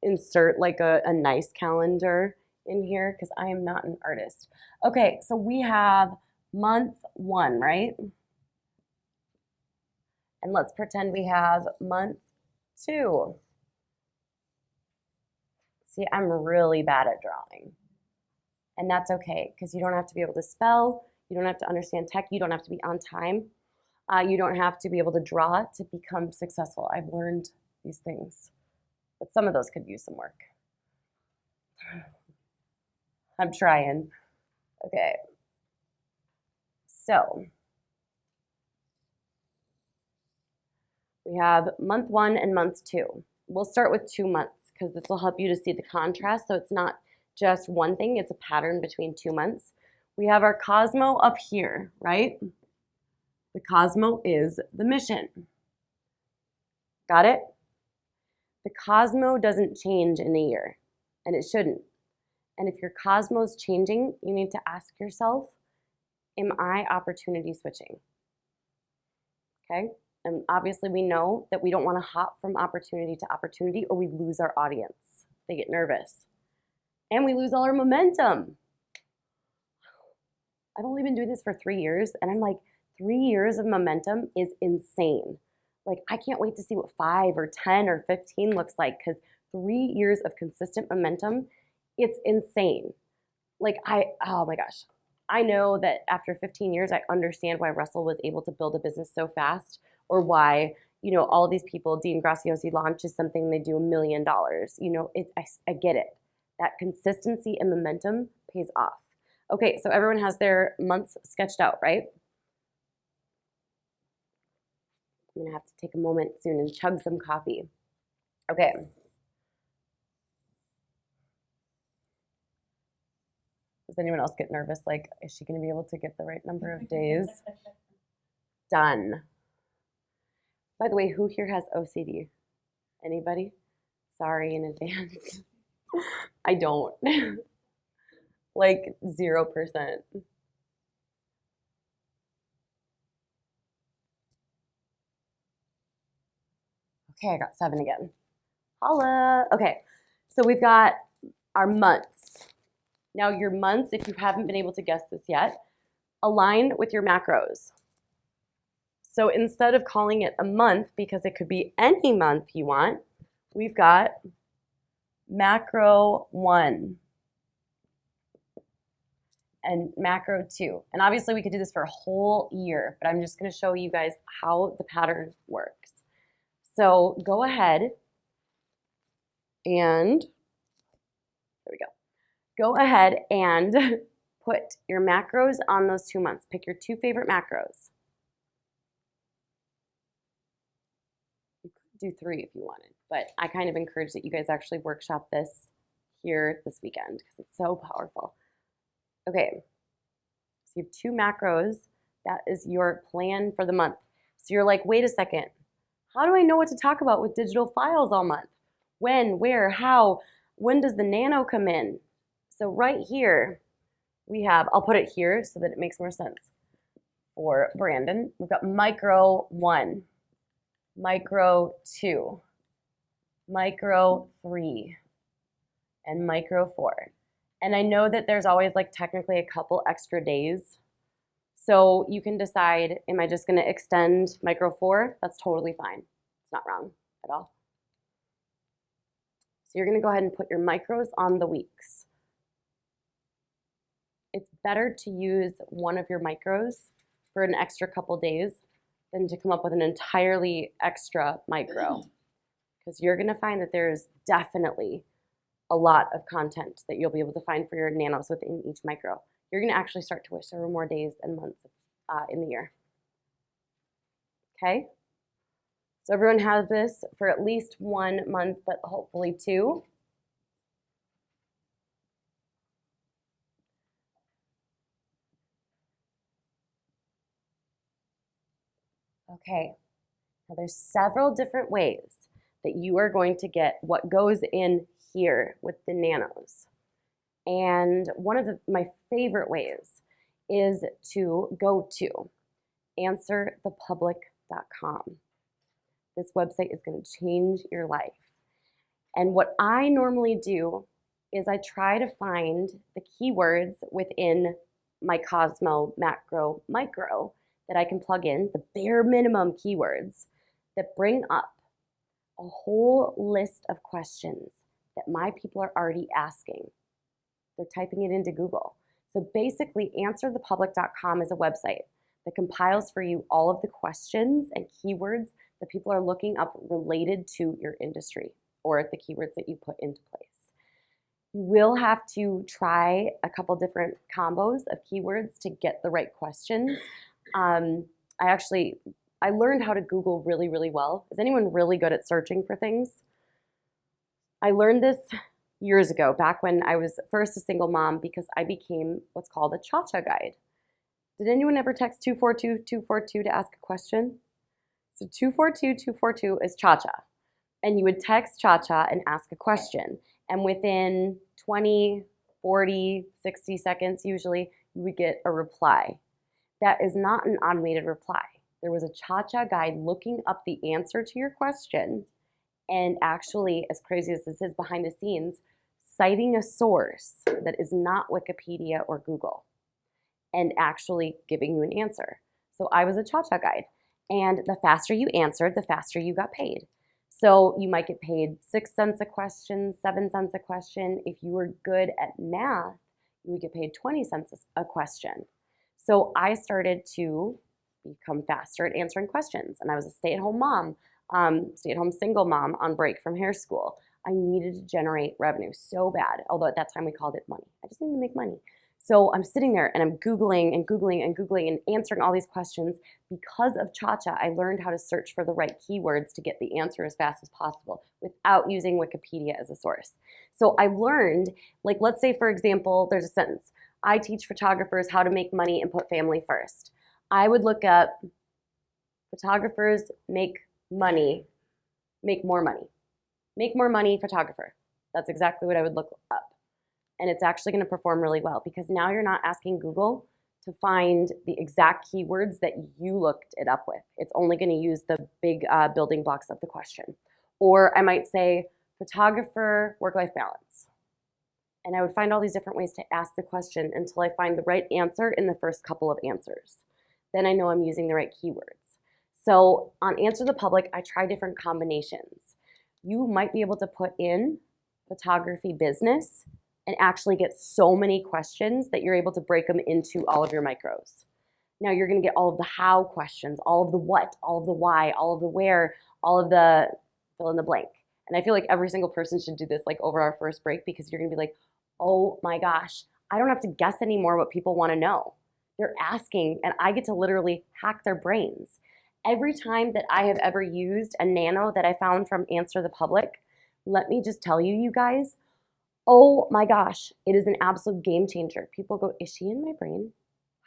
insert like a nice calendar in here because I am not an artist. Okay, so we have month 1, right? And let's pretend we have month 2. See, I'm really bad at drawing. And that's okay, because you don't have to be able to spell, you don't have to understand tech, you don't have to be on time, you don't have to be able to draw to become successful. I've learned these things, but some of those could use some work. I'm trying. Okay. So we have month 1 and month 2. We'll start with 2 months because this will help you to see the contrast. So it's not just one thing, it's a pattern between 2 months. We have our Cosmo up here, right? The Cosmo is the mission. Got it? The Cosmo doesn't change in a year, and it shouldn't. And if your Cosmo's changing, you need to ask yourself, am I opportunity switching? Okay? And obviously we know that we don't want to hop from opportunity to opportunity or we lose our audience. They get nervous. And we lose all our momentum. I've only been doing this for 3 years and I'm like, 3 years of momentum is insane. Like I can't wait to see what 5 or 10 or 15 looks like because 3 years of consistent momentum, it's insane. Like oh my gosh. I know that after 15 years, I understand why Russell was able to build a business so fast or why, you know, all of these people, Dean Graziosi launches something, they do $1 million. You know, I get it. That consistency and momentum pays off. Okay, so everyone has their months sketched out, right? I'm gonna have to take a moment soon and chug some coffee. Okay. Does anyone else get nervous? Like, is she gonna be able to get the right number of days? Done. By the way, who here has OCD? Anybody? Sorry in advance. I don't. Like 0%. Okay, I got 7 again. Holla. Okay, so we've got our months. Now your months, if you haven't been able to guess this yet, align with your macros. So instead of calling it a month, because it could be any month you want, we've got macro 1 and macro 2. And obviously we could do this for a whole year, but I'm just going to show you guys how the pattern works. So go ahead and, there we go. Go ahead and put your macros on those 2 months. Pick your 2 favorite macros. You could do 3 if you wanted, but I kind of encourage that you guys actually workshop this here this weekend because it's so powerful. Okay, so you have 2 macros. That is your plan for the month. So you're like, wait a second. How do I know what to talk about with digital files all month? When, where, how? When does the nano come in? So right here, we have, I'll put it here so that it makes more sense for Brandon. We've got micro 1, micro 2, micro 3, and micro 4. And I know that there's always like technically a couple extra days. So you can decide, am I just going to extend micro 4? That's totally fine. It's not wrong at all. So you're going to go ahead and put your micros on the weeks. It's better to use one of your micros for an extra couple days than to come up with an entirely extra micro. Because you're going to find that there's definitely a lot of content that you'll be able to find for your nanos within each micro. You're going to actually start to wish there were more days and months in the year. Okay? So everyone has this for at least 1 month, but hopefully 2. Okay, now there's several different ways that you are going to get what goes in here with the nanos. And one of my favorite ways is to go to answerthepublic.com. This website is going to change your life. And what I normally do is I try to find the keywords within my Cosmo, Macro, Micro that I can plug in, the bare minimum keywords that bring up a whole list of questions that my people are already asking. They're typing it into Google. So basically, answerthepublic.com is a website that compiles for you all of the questions and keywords that people are looking up related to your industry or the keywords that you put into place. You will have to try a couple different combos of keywords to get the right questions. I learned how to Google really, really well. Is anyone really good at searching for things? I learned this years ago, back when I was first a single mom, because I became what's called a cha-cha guide. Did anyone ever text 242-242 to ask a question? So 242-242 is cha-cha. And you would text cha-cha and ask a question. And within 20, 40, 60 seconds, usually, you would get a reply. That is not an automated reply. There was a cha-cha guide looking up the answer to your question and actually, as crazy as this is behind the scenes, citing a source that is not Wikipedia or Google and actually giving you an answer. So I was a cha-cha guide. And the faster you answered, the faster you got paid. So you might get paid 6 cents a question, 7 cents a question. If you were good at math, you would get paid 20 cents a question. So I started to become faster at answering questions. And I was a stay-at-home mom, stay-at-home single mom on break from hair school. I needed to generate revenue so bad, although at that time we called it money. I just needed to make money. So I'm sitting there and I'm Googling and Googling and Googling and answering all these questions. Because of cha-cha, I learned how to search for the right keywords to get the answer as fast as possible without using Wikipedia as a source. So I learned, like, let's say, for example, there's a sentence. I teach photographers how to make money and put family first. I would look up photographers make more money. Make more money, photographer. That's exactly what I would look up. And it's actually going to perform really well because now you're not asking Google to find the exact keywords that you looked it up with. It's only going to use the big building blocks of the question. Or I might say photographer, work-life balance. And I would find all these different ways to ask the question until I find the right answer in the first couple of answers. Then I know I'm using the right keywords. So on Answer the Public, I try different combinations. You might be able to put in photography business and actually get so many questions that you're able to break them into all of your micros. Now you're going to get all of the how questions, all of the what, all of the why, all of the where, all of the fill in the blank. And I feel like every single person should do this like over our first break because you're going to be like, oh my gosh, I don't have to guess anymore what people want to know. They're asking and I get to literally hack their brains. Every time that I have ever used a nano that I found from Answer the Public, let me just tell you, you guys, oh my gosh, it is an absolute game changer. People go, is she in my brain?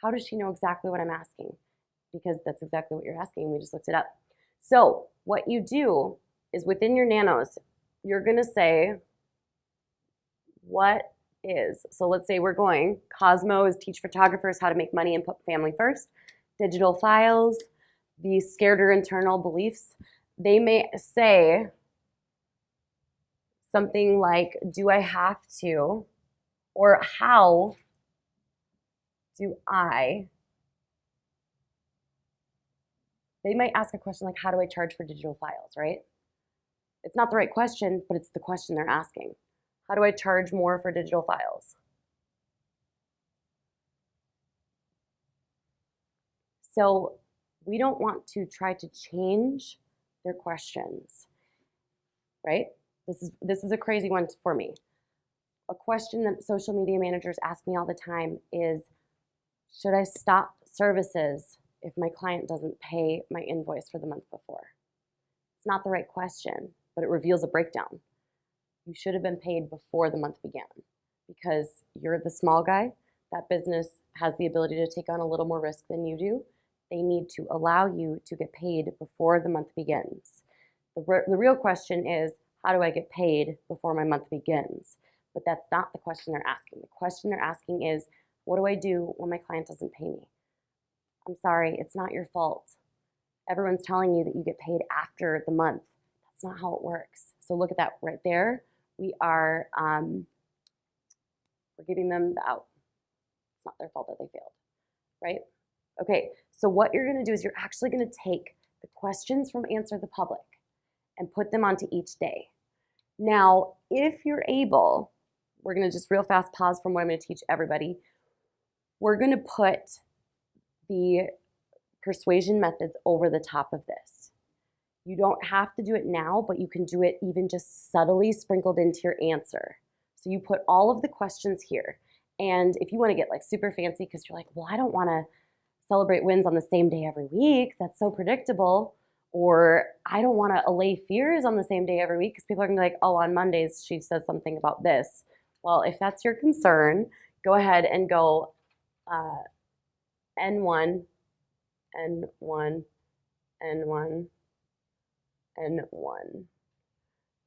How does she know exactly what I'm asking? Because that's exactly what you're asking. We just looked it up. So what you do is within your nanos, you're going to say, what is, so let's say we're going, Cosmo is teach photographers how to make money and put family first. Digital files, the scared or internal beliefs. They may say something like, do I have to, or how do I, they might ask a question like, how do I charge for digital files, right? It's not the right question, but it's the question they're asking. How do I charge more for digital files? So we don't want to try to change their questions, right? This is a crazy one for me. A question that social media managers ask me all the time is, should I stop services if my client doesn't pay my invoice for the month before? It's not the right question, but it reveals a breakdown. You should have been paid before the month began because you're the small guy. That business has the ability to take on a little more risk than you do. They need to allow you to get paid before the month begins. The real question is, how do I get paid before my month begins? But that's not the question they're asking. The question they're asking is, what do I do when my client doesn't pay me? I'm sorry, it's not your fault. Everyone's telling you that you get paid after the month. That's not how it works. So look at that right there. We are, we're giving them the out. It's not their fault that they failed, right? Okay, so what you're gonna do is you're actually gonna take the questions from Answer the Public and put them onto each day. Now, if you're able, we're gonna just real fast pause from what I'm gonna teach everybody. We're gonna put the persuasion methods over the top of this. You don't have to do it now, but you can do it even just subtly sprinkled into your answer. So you put all of the questions here. And if you want to get like super fancy because you're like, well, I don't want to celebrate wins on the same day every week. That's so predictable. Or I don't want to allay fears on the same day every week because people are going to be like, oh, on Mondays she says something about this. Well, if that's your concern, go ahead and go N1, N1, N1, N1,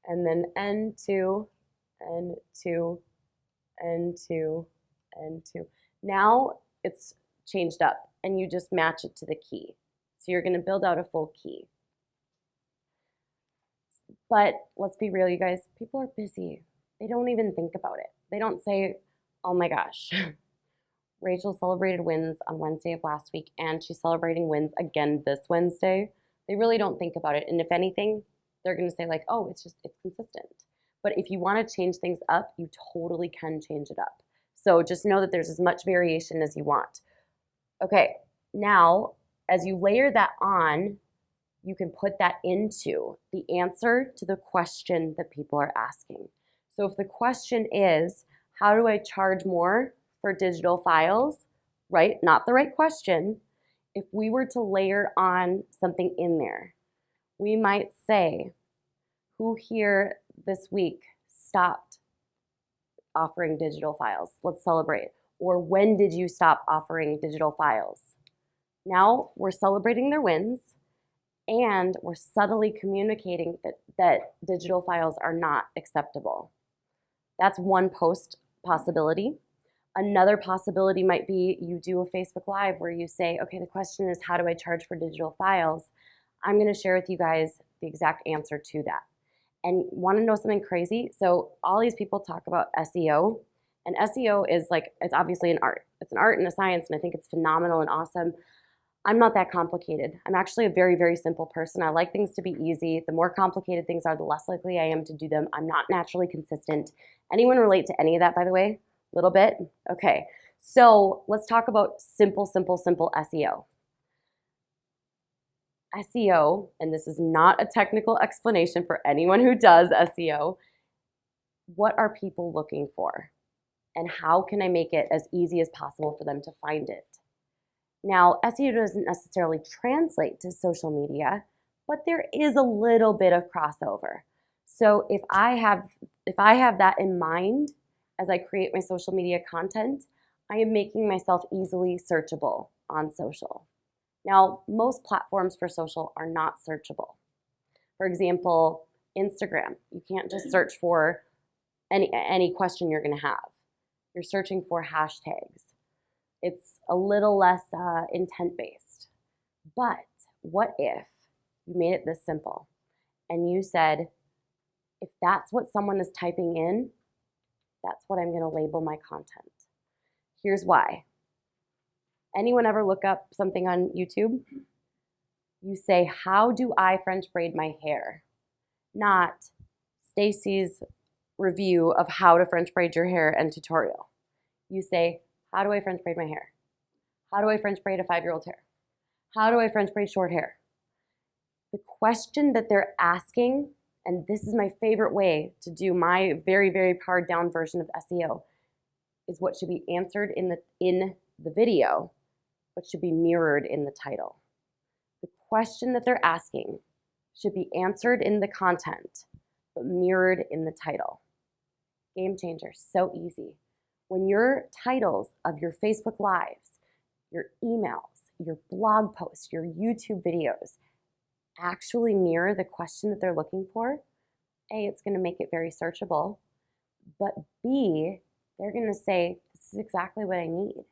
and then N2, N2, N2, N2. Now it's changed up and you just match it to the key. So you're going to build out a full key. But let's be real, you guys, people are busy. They don't even think about it. They don't say, oh my gosh, Rachel celebrated wins on Wednesday of last week and she's celebrating wins again this Wednesday. They really don't think about it. And if anything, they're going to say like, oh, it's consistent. But if you want to change things up, you totally can change it up. So just know that there's as much variation as you want. Okay, now as you layer that on, you can put that into the answer to the question that people are asking. So if the question is, how do I charge more for digital files, right? Not the right question. If we were to layer on something in there, we might say, who here this week stopped offering digital files? Let's celebrate. Or when did you stop offering digital files? Now we're celebrating their wins and we're subtly communicating that digital files are not acceptable. That's one post possibility. Another possibility might be you do a Facebook Live where you say, okay, the question is, how do I charge for digital files? I'm going to share with you guys the exact answer to that. And want to know something crazy? So all these people talk about SEO, and SEO is like, it's obviously an art. It's an art and a science, and I think it's phenomenal and awesome. I'm not that complicated. I'm actually a very, very simple person. I like things to be easy. The more complicated things are, the less likely I am to do them. I'm not naturally consistent. Anyone relate to any of that, by the way? A little bit? Okay. So let's talk about simple SEO. SEO, and this is not a technical explanation for anyone who does SEO, what are people looking for? And how can I make it as easy as possible for them to find it? Now, SEO doesn't necessarily translate to social media, but there is a little bit of crossover. So if I have that in mind as I create my social media content, I am making myself easily searchable on social. Now, most platforms for social are not searchable. For example, Instagram, you can't just search for any question you're going to have. You're searching for hashtags. It's a little less intent-based. But what if you made it this simple and you said, if that's what someone is typing in, that's what I'm going to label my content. Here's why. Anyone ever look up something on YouTube? You say, how do I French braid my hair? Not Stacy's review of how to French braid your hair and tutorial. You say, how do I French braid my hair? How do I French braid a 5-year-old's hair? How do I French braid short hair? The question that they're asking, and this is my favorite way to do my very, very pared down version of SEO, is what should be answered in the video, but should be mirrored in the title. The question that they're asking should be answered in the content, but mirrored in the title. Game changer, so easy. When your titles of your Facebook Lives, your emails, your blog posts, your YouTube videos actually mirror the question that they're looking for, A, it's going to make it very searchable, but B, they're going to say, this is exactly what I need.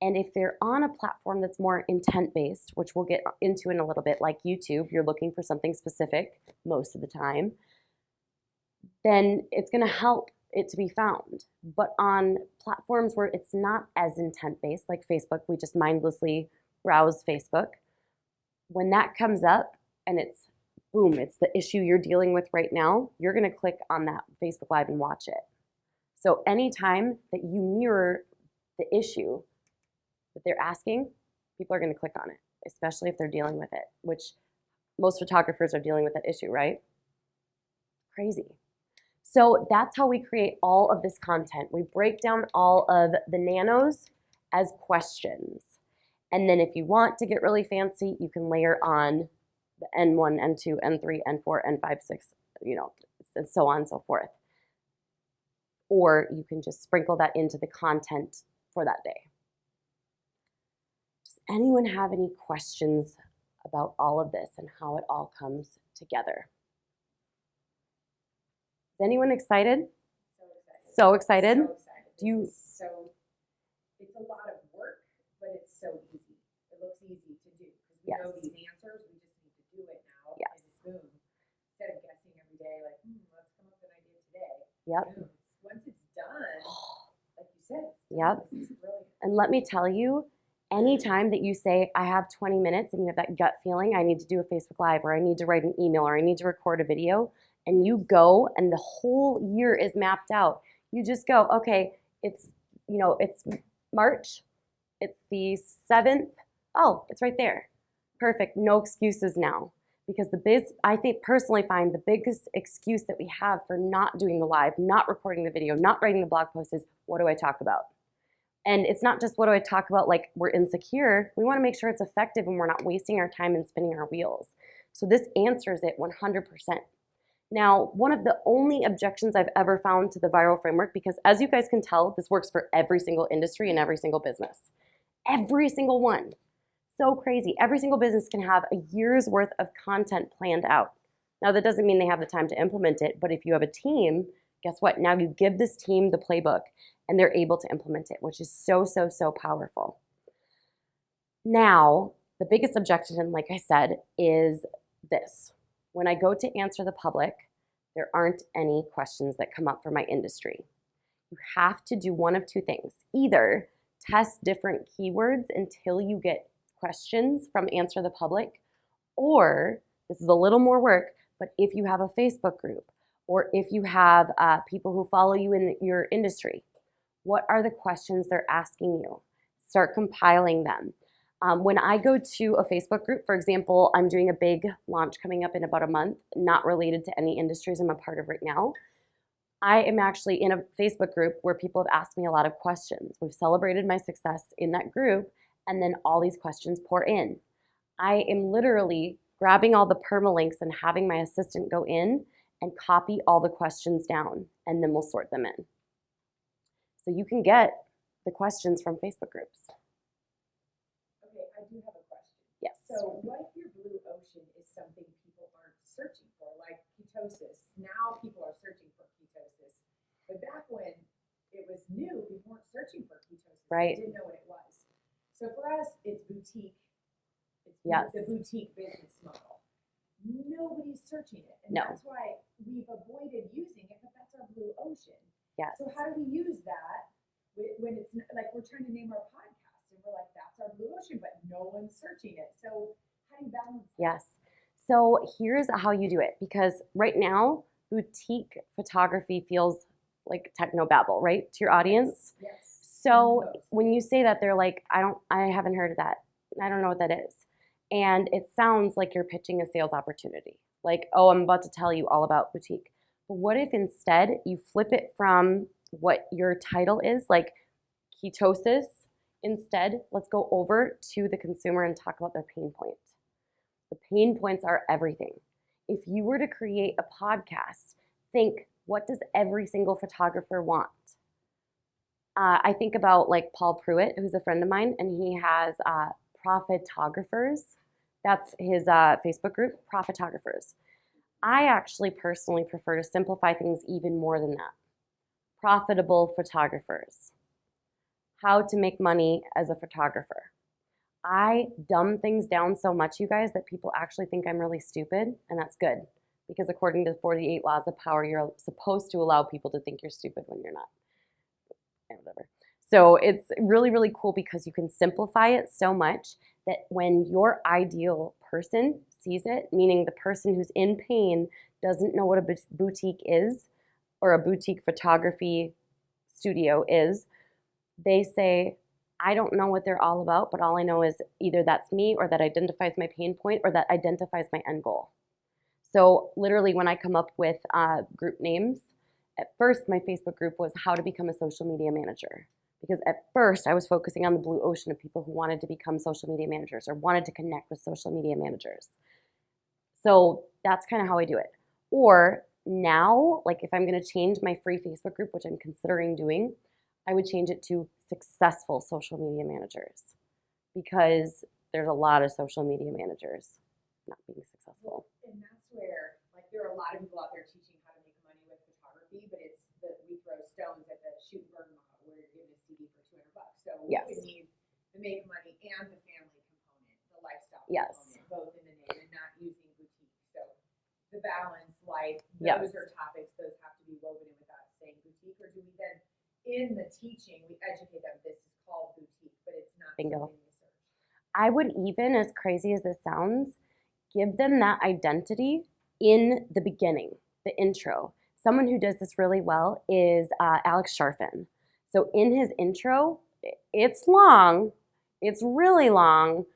And if they're on a platform that's more intent-based, which we'll get into in a little bit, like YouTube, you're looking for something specific most of the time, then it's going to help it to be found. But on platforms where it's not as intent-based, like Facebook, we just mindlessly browse Facebook. When that comes up and it's, boom, it's the issue you're dealing with right now, you're going to click on that Facebook Live and watch it. So anytime that you mirror the issue that they're asking, people are going to click on it, especially if they're dealing with it, which most photographers are dealing with that issue, right? Crazy. So that's how we create all of this content. We break down all of the nanos as questions. And then if you want to get really fancy, you can layer on the N1, N2, N3, N4, N5, 6, and so on and so forth. Or you can just sprinkle that into the content for that day. Does anyone have any questions about all of this and how it all comes together? Is anyone excited? So excited. So excited. Do you? It's a lot of work, but it's so easy. It looks easy to do because we Yes. know these answers. We just need to do it now. Yes. And boom. Instead of guessing every day, like, let's come up with an idea today. Yep. Boom. Once it's done, like you said. Yep. This is brilliant. And let me tell you, anytime that you say, I have 20 minutes and you have that gut feeling, I need to do a Facebook Live or I need to write an email or I need to record a video, and you go and the whole year is mapped out. You just go, okay, it's March, it's the 7th. Oh, it's right there. Perfect, no excuses now. Because I think personally find the biggest excuse that we have for not doing the live, not recording the video, not writing the blog post is, what do I talk about? And it's not just what do I talk about like we're insecure. We want to make sure it's effective and we're not wasting our time and spinning our wheels. So this answers it 100%. Now, one of the only objections I've ever found to the viral framework, because as you guys can tell, this works for every single industry and every single business. Every single one. so crazy. Every single business can have a year's worth of content planned out. Now, that doesn't mean they have the time to implement it, but if you have a team, guess what? Now you give this team the playbook and they're able to implement it, which is so, so, so powerful. Now, the biggest objection, like I said, is this. When I go to answer the public, there aren't any questions that come up for my industry. You have to do one of two things. Either test different keywords until you get questions from Answer the Public, or, this is a little more work, but if you have a Facebook group, or if you have people who follow you in your industry, what are the questions they're asking you? Start compiling them. When I go to a Facebook group, for example, I'm doing a big launch coming up in about a month, not related to any industries I'm a part of right now. I am actually in a Facebook group where people have asked me a lot of questions. We've celebrated my success in that group, and then all these questions pour in. I am literally grabbing all the permalinks and having my assistant go in and copy all the questions down, and then we'll sort them in. So you can get the questions from Facebook groups. Okay, I do have a question. Yes. So what if your blue ocean is something people aren't searching for, like ketosis? Now people are searching for ketosis. But back when it was new, people weren't searching for ketosis. Right. They didn't know what it was. So for us, it's boutique. It's Yes. the boutique business model. Nobody's searching it. And No. that's why we've avoided using it, but that's our blue ocean. Yes. So how do we use that when it's like we're trying to name our podcast and we're like, that's our blue ocean, but no one's searching it. So how do you balance that? Yes. So here's how you do it, because right now, boutique photography feels like technobabble, right, to your audience? Yes. So when you say that, they're like, I haven't heard of that. I don't know what that is. And it sounds like you're pitching a sales opportunity. Like, oh, I'm about to tell you all about boutique. But what if instead you flip it from what your title is, like ketosis, instead, let's go over to the consumer and talk about their pain points. The pain points are everything. If you were to create a podcast, think, what does every single photographer want? I think about like Paul Pruitt, who's a friend of mine, and he has Profitographers. That's his Facebook group, Profitographers. I actually personally prefer to simplify things even more than that. Profitable photographers. How to make money as a photographer. I dumb things down so much, you guys, that people actually think I'm really stupid, and that's good. Because according to the 48 laws of power, you're supposed to allow people to think you're stupid when you're not. Whatever. So it's really, really cool because you can simplify it so much that when your ideal person sees it, meaning the person who's in pain doesn't know what a boutique is or a boutique photography studio is, they say, I don't know what they're all about, but all I know is either that's me or that identifies my pain point or that identifies my end goal. So literally when I come up with group names, at first my Facebook group was how to become a social media manager. Because at first I was focusing on the blue ocean of people who wanted to become social media managers or wanted to connect with social media managers. So that's kind of how I do it. Or now, like if I'm going to change my free Facebook group, which I'm considering doing, I would change it to successful social media managers, because there's a lot of social media managers not being successful. And that's where, like, there are a lot of people out there teaching how to make money with photography, but it's that we throw stones at the shoot and burn model where you're giving a CD for $200. So we Yes. would need the make money and the family component, the lifestyle Yes. component, both in the name and not using boutique. So the balance, like, Yes. those are topics, those have to be woven in without saying boutique, or do we then, in the teaching, we educate them, this is called boutique, but it's not Bingo. something we search. I would even, as crazy as this sounds, give them that identity in the beginning, the intro. Someone who does this really well is Alex Sharfin. So in his intro, it's long, it's really long.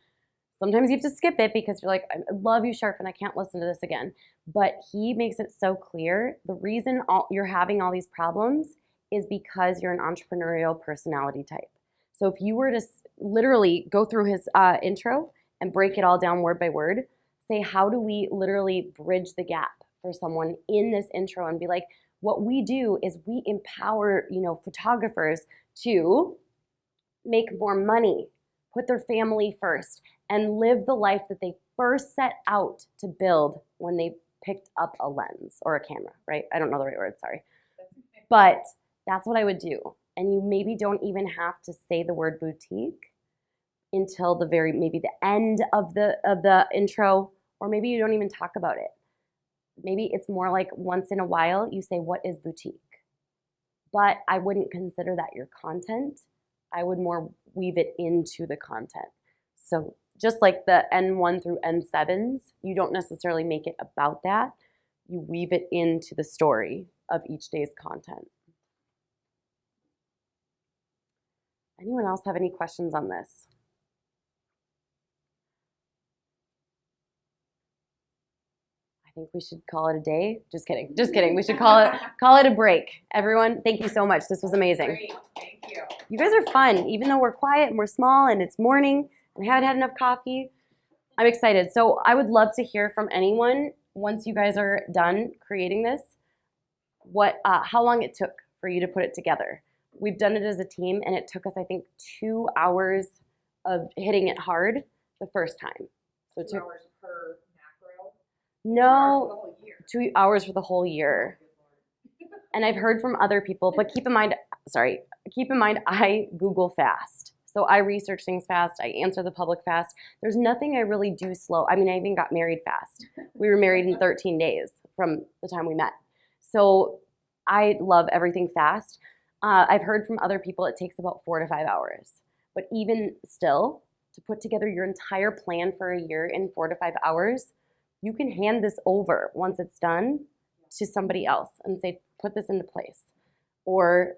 Sometimes you have to skip it because you're like, I love you, Sharfin, I can't listen to this again. But he makes it so clear, the reason you're having all these problems is because you're an entrepreneurial personality type. So if you were to literally go through his intro and break it all down word by word, say, how do we literally bridge the gap for someone in this intro, and be like, what we do is we empower, photographers to make more money, put their family first, and live the life that they first set out to build when they picked up a lens or a camera, right? I don't know the right word, sorry. But that's what I would do. And you maybe don't even have to say the word boutique until maybe the end of the intro, or maybe you don't even talk about it. Maybe it's more like once in a while you say, what is boutique? But I wouldn't consider that your content. I would more weave it into the content. So just like the N1 through N7s, you don't necessarily make it about that. You weave it into the story of each day's content. Anyone else have any questions on this? I think we should call it a day. Just kidding. Just kidding. We should call it a break. Everyone, thank you so much. This was amazing. Great. Thank you. You guys are fun, even though we're quiet and we're small and it's morning and I haven't had enough coffee. I'm excited. So I would love to hear from anyone once you guys are done creating this, how long it took for you to put it together. We've done it as a team and it took us, I think, 2 hours of hitting it hard the first time. So 2 hours per macro? No, 2 hours for the whole year. 2 hours for the whole year. And I've heard from other people, but keep in mind, I Google fast. So I research things fast, I answer the public fast. There's nothing I really do slow. I mean, I even got married fast. We were married in 13 days from the time we met. So I love everything fast. I've heard from other people it takes about 4 to 5 hours. But even still, to put together your entire plan for a year in 4 to 5 hours, you can hand this over once it's done to somebody else and say, put this into place. Or,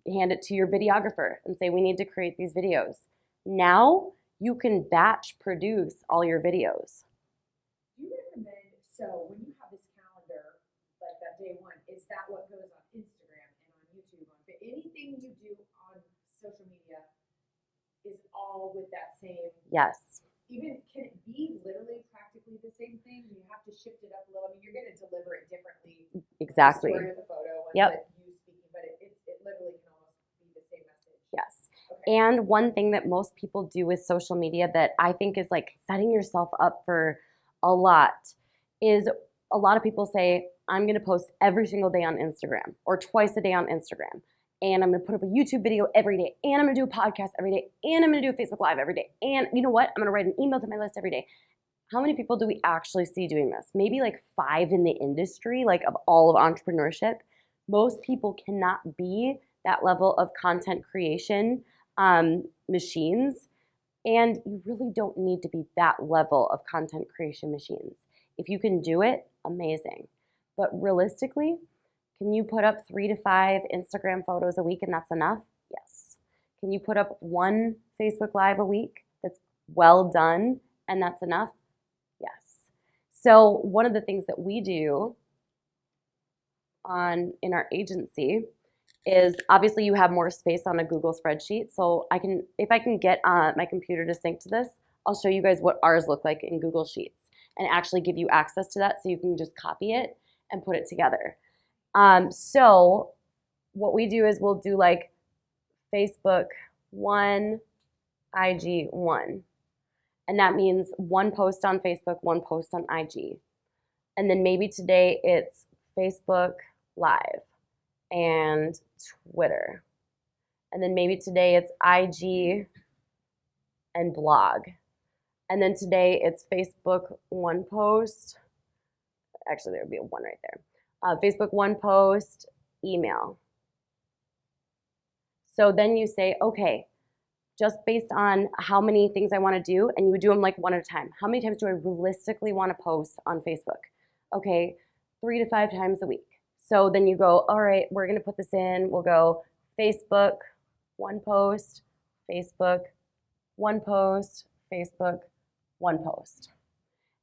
hand it to your videographer and say, we need to create these videos. Now you can batch produce all your videos. Do you recommend, so when you have this calendar, like that day one, is that what goes on Instagram and on YouTube? But anything you do on social media is all with that same? Yes. Even, can it be literally practically the same thing? You have to shift it up a little. I mean, you're going to deliver it differently. Exactly. The story with the photo and Yep. you speaking, but it literally can almost be the same message. Yes. Okay. And one thing that most people do with social media that I think is like setting yourself up for a lot is a lot of people say, I'm going to post every single day on Instagram or twice a day on Instagram. And I'm going to put up a YouTube video every day. And I'm going to do a podcast every day. And I'm going to do a Facebook Live every day. And you know what? I'm going to write an email to my list every day. How many people do we actually see doing this? Maybe like 5 in the industry, like of all of entrepreneurship. Most people cannot be that level of content creation machines. And you really don't need to be that level of content creation machines. If you can do it, amazing. But realistically, can you put up 3 to 5 Instagram photos a week and that's enough? Yes. Can you put up 1 Facebook Live a week that's well done and that's enough? Yes. So one of the things that we do in our agency is obviously you have more space on a Google spreadsheet. So if I can get my computer to sync to this, I'll show you guys what ours look like in Google Sheets and actually give you access to that so you can just copy it and put it together. So what we do is we'll do like Facebook 1, IG 1. And that means 1 post on Facebook, 1 post on IG. And then maybe today it's Facebook Live and Twitter. And then maybe today it's IG and blog. And then today it's Facebook 1 post. Actually, there would be a 1 right there. Facebook 1 post, email. So then you say, okay, just based on how many things I want to do, and you would do them like 1 at a time. How many times do I realistically want to post on Facebook? Okay, 3 to 5 times a week. So then you go, all right, we're going to put this in. We'll go Facebook 1 post, Facebook 1 post, Facebook 1 post.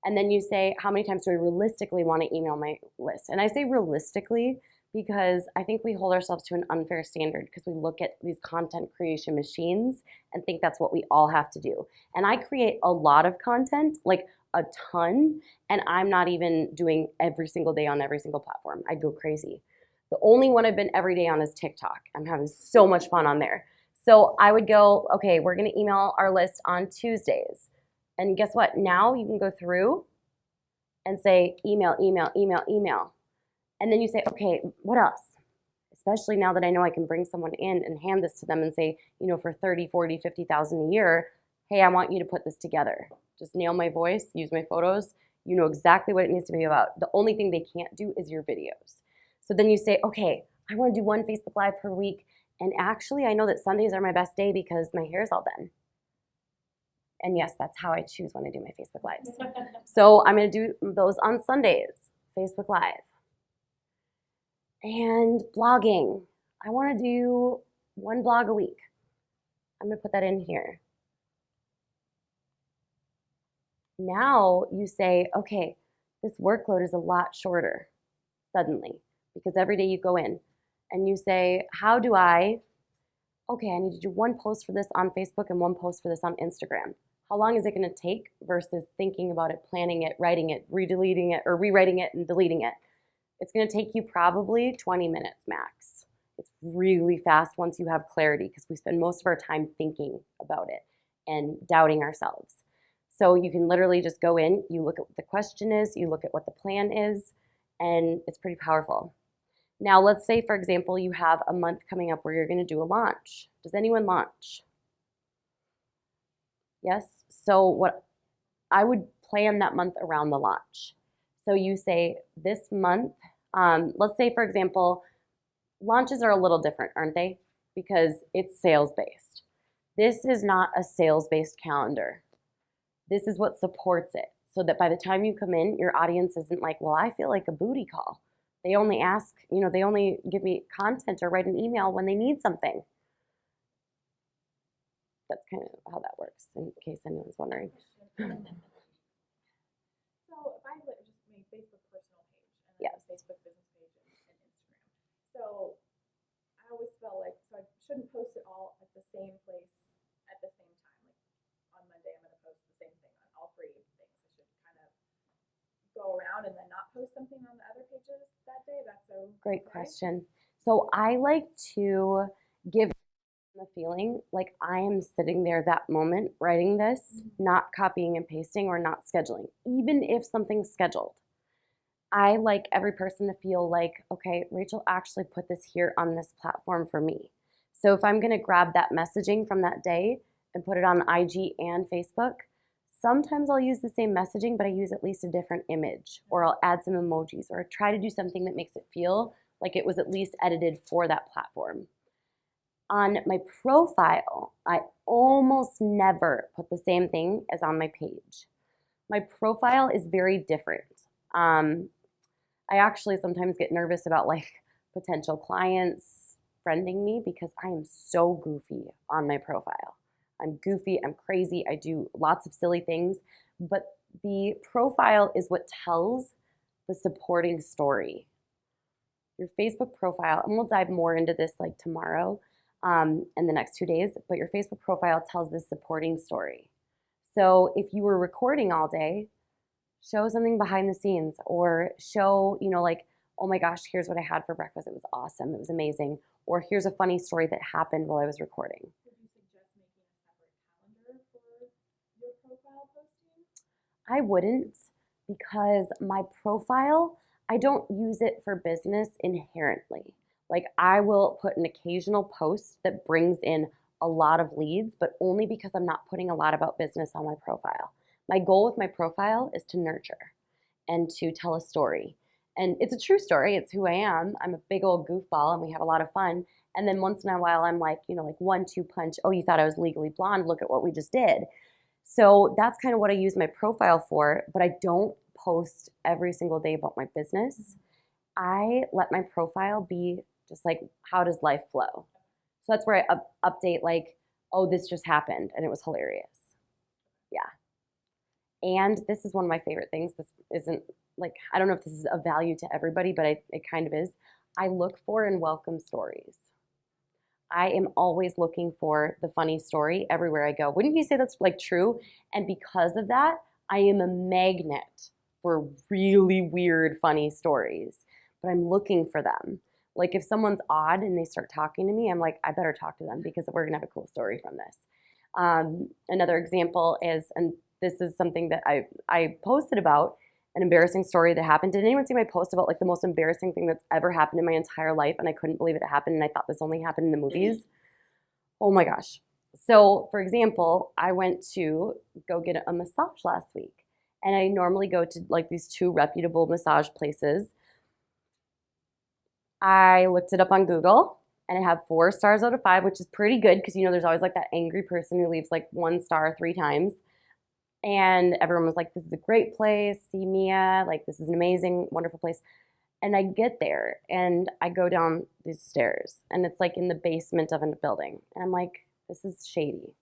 And then you say, how many times do I realistically want to email my list? And I say realistically because I think we hold ourselves to an unfair standard because we look at these content creation machines and think that's what we all have to do. And I create a lot of content, like a ton, and I'm not even doing every single day on every single platform. I go crazy. The only one I've been every day on is TikTok. I'm having so much fun on there. So I would go, okay, we're going to email our list on Tuesdays. And guess what? Now you can go through and say email, email, email, email. And then you say, okay, what else? Especially now that I know I can bring someone in and hand this to them and say, you know, for 30, 40, 50,000 a year, hey, I want you to put this together. Just nail my voice, use my photos. You know exactly what it needs to be about. The only thing they can't do is your videos. So then you say, okay, I want to do one Facebook Live per week. And actually, I know that Sundays are my best day because my hair's all done. And yes, that's how I choose when I do my Facebook Lives. So I'm going to do those on Sundays, Facebook Live. And blogging. I want to do one blog a week. I'm going to put that in here. Now you say, okay, this workload is a lot shorter suddenly because every day you go in and you say, how do I need to do one post for this on Facebook and one post for this on Instagram. How long is it going to take versus thinking about it, planning it, writing it, redeleting it, or rewriting it and deleting it? It's going to take you probably 20 minutes max. It's really fast once you have clarity because we spend most of our time thinking about it and doubting ourselves. So you can literally just go in, you look at what the question is, you look at what the plan is, and it's pretty powerful. Now, let's say, for example, you have a month coming up where you're going to do a launch. Does anyone launch? Yes? So what I would plan that month around the launch. So you say this month, let's say, for example, launches are a little different, aren't they? Because it's sales-based. This is not a sales-based calendar. This is what supports it so that by the time you come in, your audience isn't like, well, I feel like a booty call. They only ask, they only give me content or write an email when they need something. That's kind of how that works, in case anyone's wondering. So if I just made Facebook personal page and then Yes. a Facebook business page and Instagram. So I always felt like, so I shouldn't post it all at the same place at the same time. Like on Monday, I'm going to post the same thing on all three things. I should kind of go around and then not post something on the other pages that day. That's so Great right? question. So I like to give the feeling like I am sitting there that moment writing this, not copying and pasting or not scheduling, even if something's scheduled. I like every person to feel like, okay, Rachel actually put this here on this platform for me. So if I'm going to grab that messaging from that day and put it on IG and Facebook, sometimes I'll use the same messaging, but I use at least a different image, or I'll add some emojis, or try to do something that makes it feel like it was at least edited for that platform. On my profile, I almost never put the same thing as on my page. My profile is very different. I actually sometimes get nervous about like potential clients friending me because I am so goofy on my profile. I'm goofy, I'm crazy, I do lots of silly things, but the profile is what tells the supporting story. Your Facebook profile, and we'll dive more into this like tomorrow in the next 2 days, but your Facebook profile tells the supporting story. So if you were recording all day, show something behind the scenes or show, like, oh my gosh, here's what I had for breakfast. It was awesome. It was amazing. Or here's a funny story that happened while I was recording. Would you suggest making a separate calendar for your profile posting? I wouldn't, because my profile, I don't use it for business inherently. Like I will put an occasional post that brings in a lot of leads, but only because I'm not putting a lot about business on my profile. My goal with my profile is to nurture and to tell a story. And it's a true story. It's who I am. I'm a big old goofball and we have a lot of fun. And then once in a while I'm like, like 1-2 punch. Oh, you thought I was legally blonde. Look at what we just did. So that's kind of what I use my profile for, but I don't post every single day about my business. I let my profile be just like, how does life flow? So that's where I update like, oh, this just happened and it was hilarious. Yeah. And this is one of my favorite things. This isn't like, I don't know if this is of value to everybody, but it kind of is. I look for and welcome stories. I am always looking for the funny story everywhere I go. Wouldn't you say that's like true? And because of that, I am a magnet for really weird, funny stories, but I'm looking for them. Like if someone's odd and they start talking to me, I'm like, I better talk to them because we're gonna have a cool story from this. Another example is, and this is something that I posted about, an embarrassing story that happened. Did anyone see my post about like the most embarrassing thing that's ever happened in my entire life? And I couldn't believe it happened, and I thought this only happened in the movies. Oh my gosh. So for example, I went to go get a massage last week, and I normally go to like these 2 reputable massage places. I looked it up on Google, and it had 4 stars out of 5, which is pretty good because there's always like that angry person who leaves like 1 star 3 times. And everyone was like, this is a great place, see Mia, like this is an amazing, wonderful place. And I get there and I go down these stairs, and it's like in the basement of a building. And I'm like, this is shady.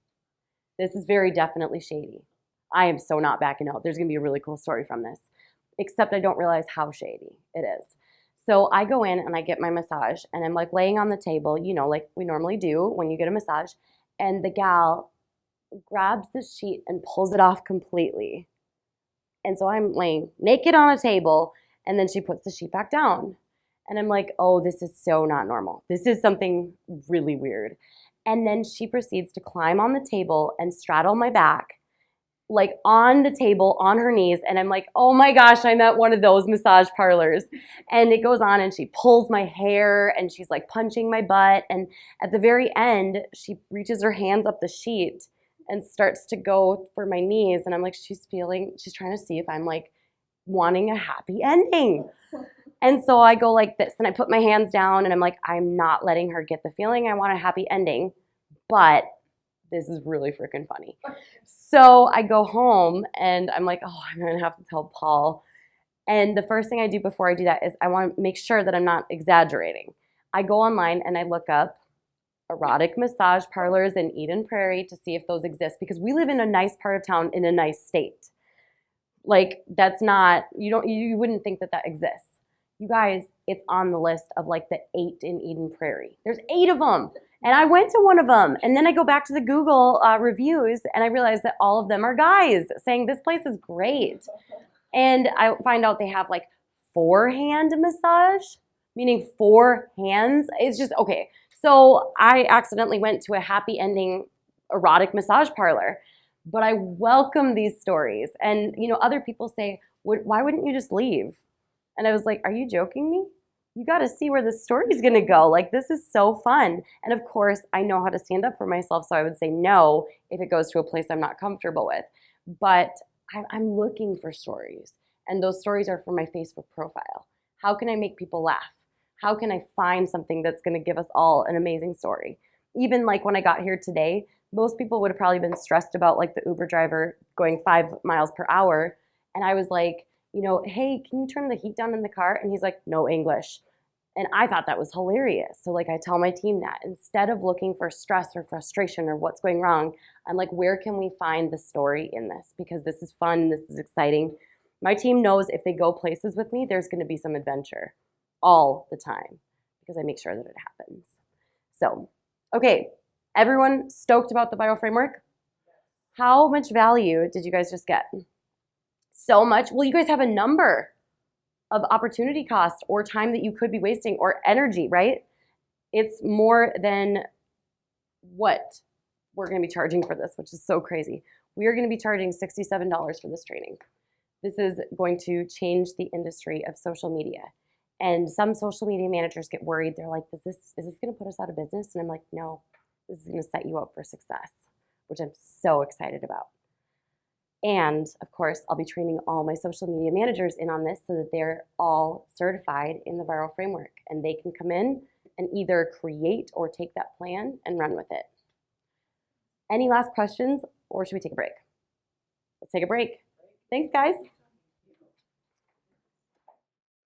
This is very definitely shady. I am so not backing out. There's gonna be a really cool story from this, except I don't realize how shady it is. So I go in and I get my massage, and I'm like laying on the table, like we normally do when you get a massage. And the gal grabs the sheet and pulls it off completely. And so I'm laying naked on a table, and then she puts the sheet back down. And I'm like, oh, this is so not normal. This is something really weird. And then she proceeds to climb on the table and straddle my back, like on the table, on her knees. And I'm like, oh my gosh, I'm at one of those massage parlors. And it goes on, and she pulls my hair, and she's like punching my butt. And at the very end, she reaches her hands up the sheet and starts to go for my knees. And I'm like, she's trying to see if I'm like wanting a happy ending. And so I go like this, and I put my hands down, and I'm like, I'm not letting her get the feeling I want a happy ending, but this is really freaking funny. So I go home, and I'm like, oh, I'm gonna have to tell Paul. And the first thing I do before I do that is I want to make sure that I'm not exaggerating. I go online and I look up erotic massage parlors in Eden Prairie to see if those exist, because we live in a nice part of town in a nice state. Like that's not, you wouldn't think that exists. You guys, it's on the list of like the 8 in Eden Prairie. There's 8 of them. And I went to one of them, and then I go back to the Google reviews, and I realize that all of them are guys saying this place is great. And I find out they have like 4-hand massage, meaning 4 hands. It's just, okay. So I accidentally went to a happy ending erotic massage parlor, but I welcome these stories. And, other people say, why wouldn't you just leave? And I was like, are you joking me? You got to see where this story's going to go. Like, this is so fun. And of course, I know how to stand up for myself. So I would say no if it goes to a place I'm not comfortable with. But I'm looking for stories. And those stories are for my Facebook profile. How can I make people laugh? How can I find something that's going to give us all an amazing story? Even like when I got here today, most people would have probably been stressed about like the Uber driver going 5 miles per hour. And I was like, hey, can you turn the heat down in the car? And he's like, no English. And I thought that was hilarious. So like I tell my team that instead of looking for stress or frustration or what's going wrong, I'm like, where can we find the story in this? Because this is fun, this is exciting. My team knows if they go places with me, there's going to be some adventure all the time because I make sure that it happens. So, okay, everyone stoked about the viral framework? How much value did you guys just get? So much. Well, you guys have a number of opportunity cost or time that you could be wasting or energy, right? It's more than what we're going to be charging for this, which is so crazy. We are going to be charging $67 for this training. This is going to change the industry of social media. And some social media managers get worried. They're like, is this going to put us out of business? And I'm like, no, this is going to set you up for success, which I'm so excited about. And of course, I'll be training all my social media managers in on this so that they're all certified in the viral framework, and they can come in and either create or take that plan and run with it. Any last questions, or should we take a break? Let's take a break. Thanks, guys.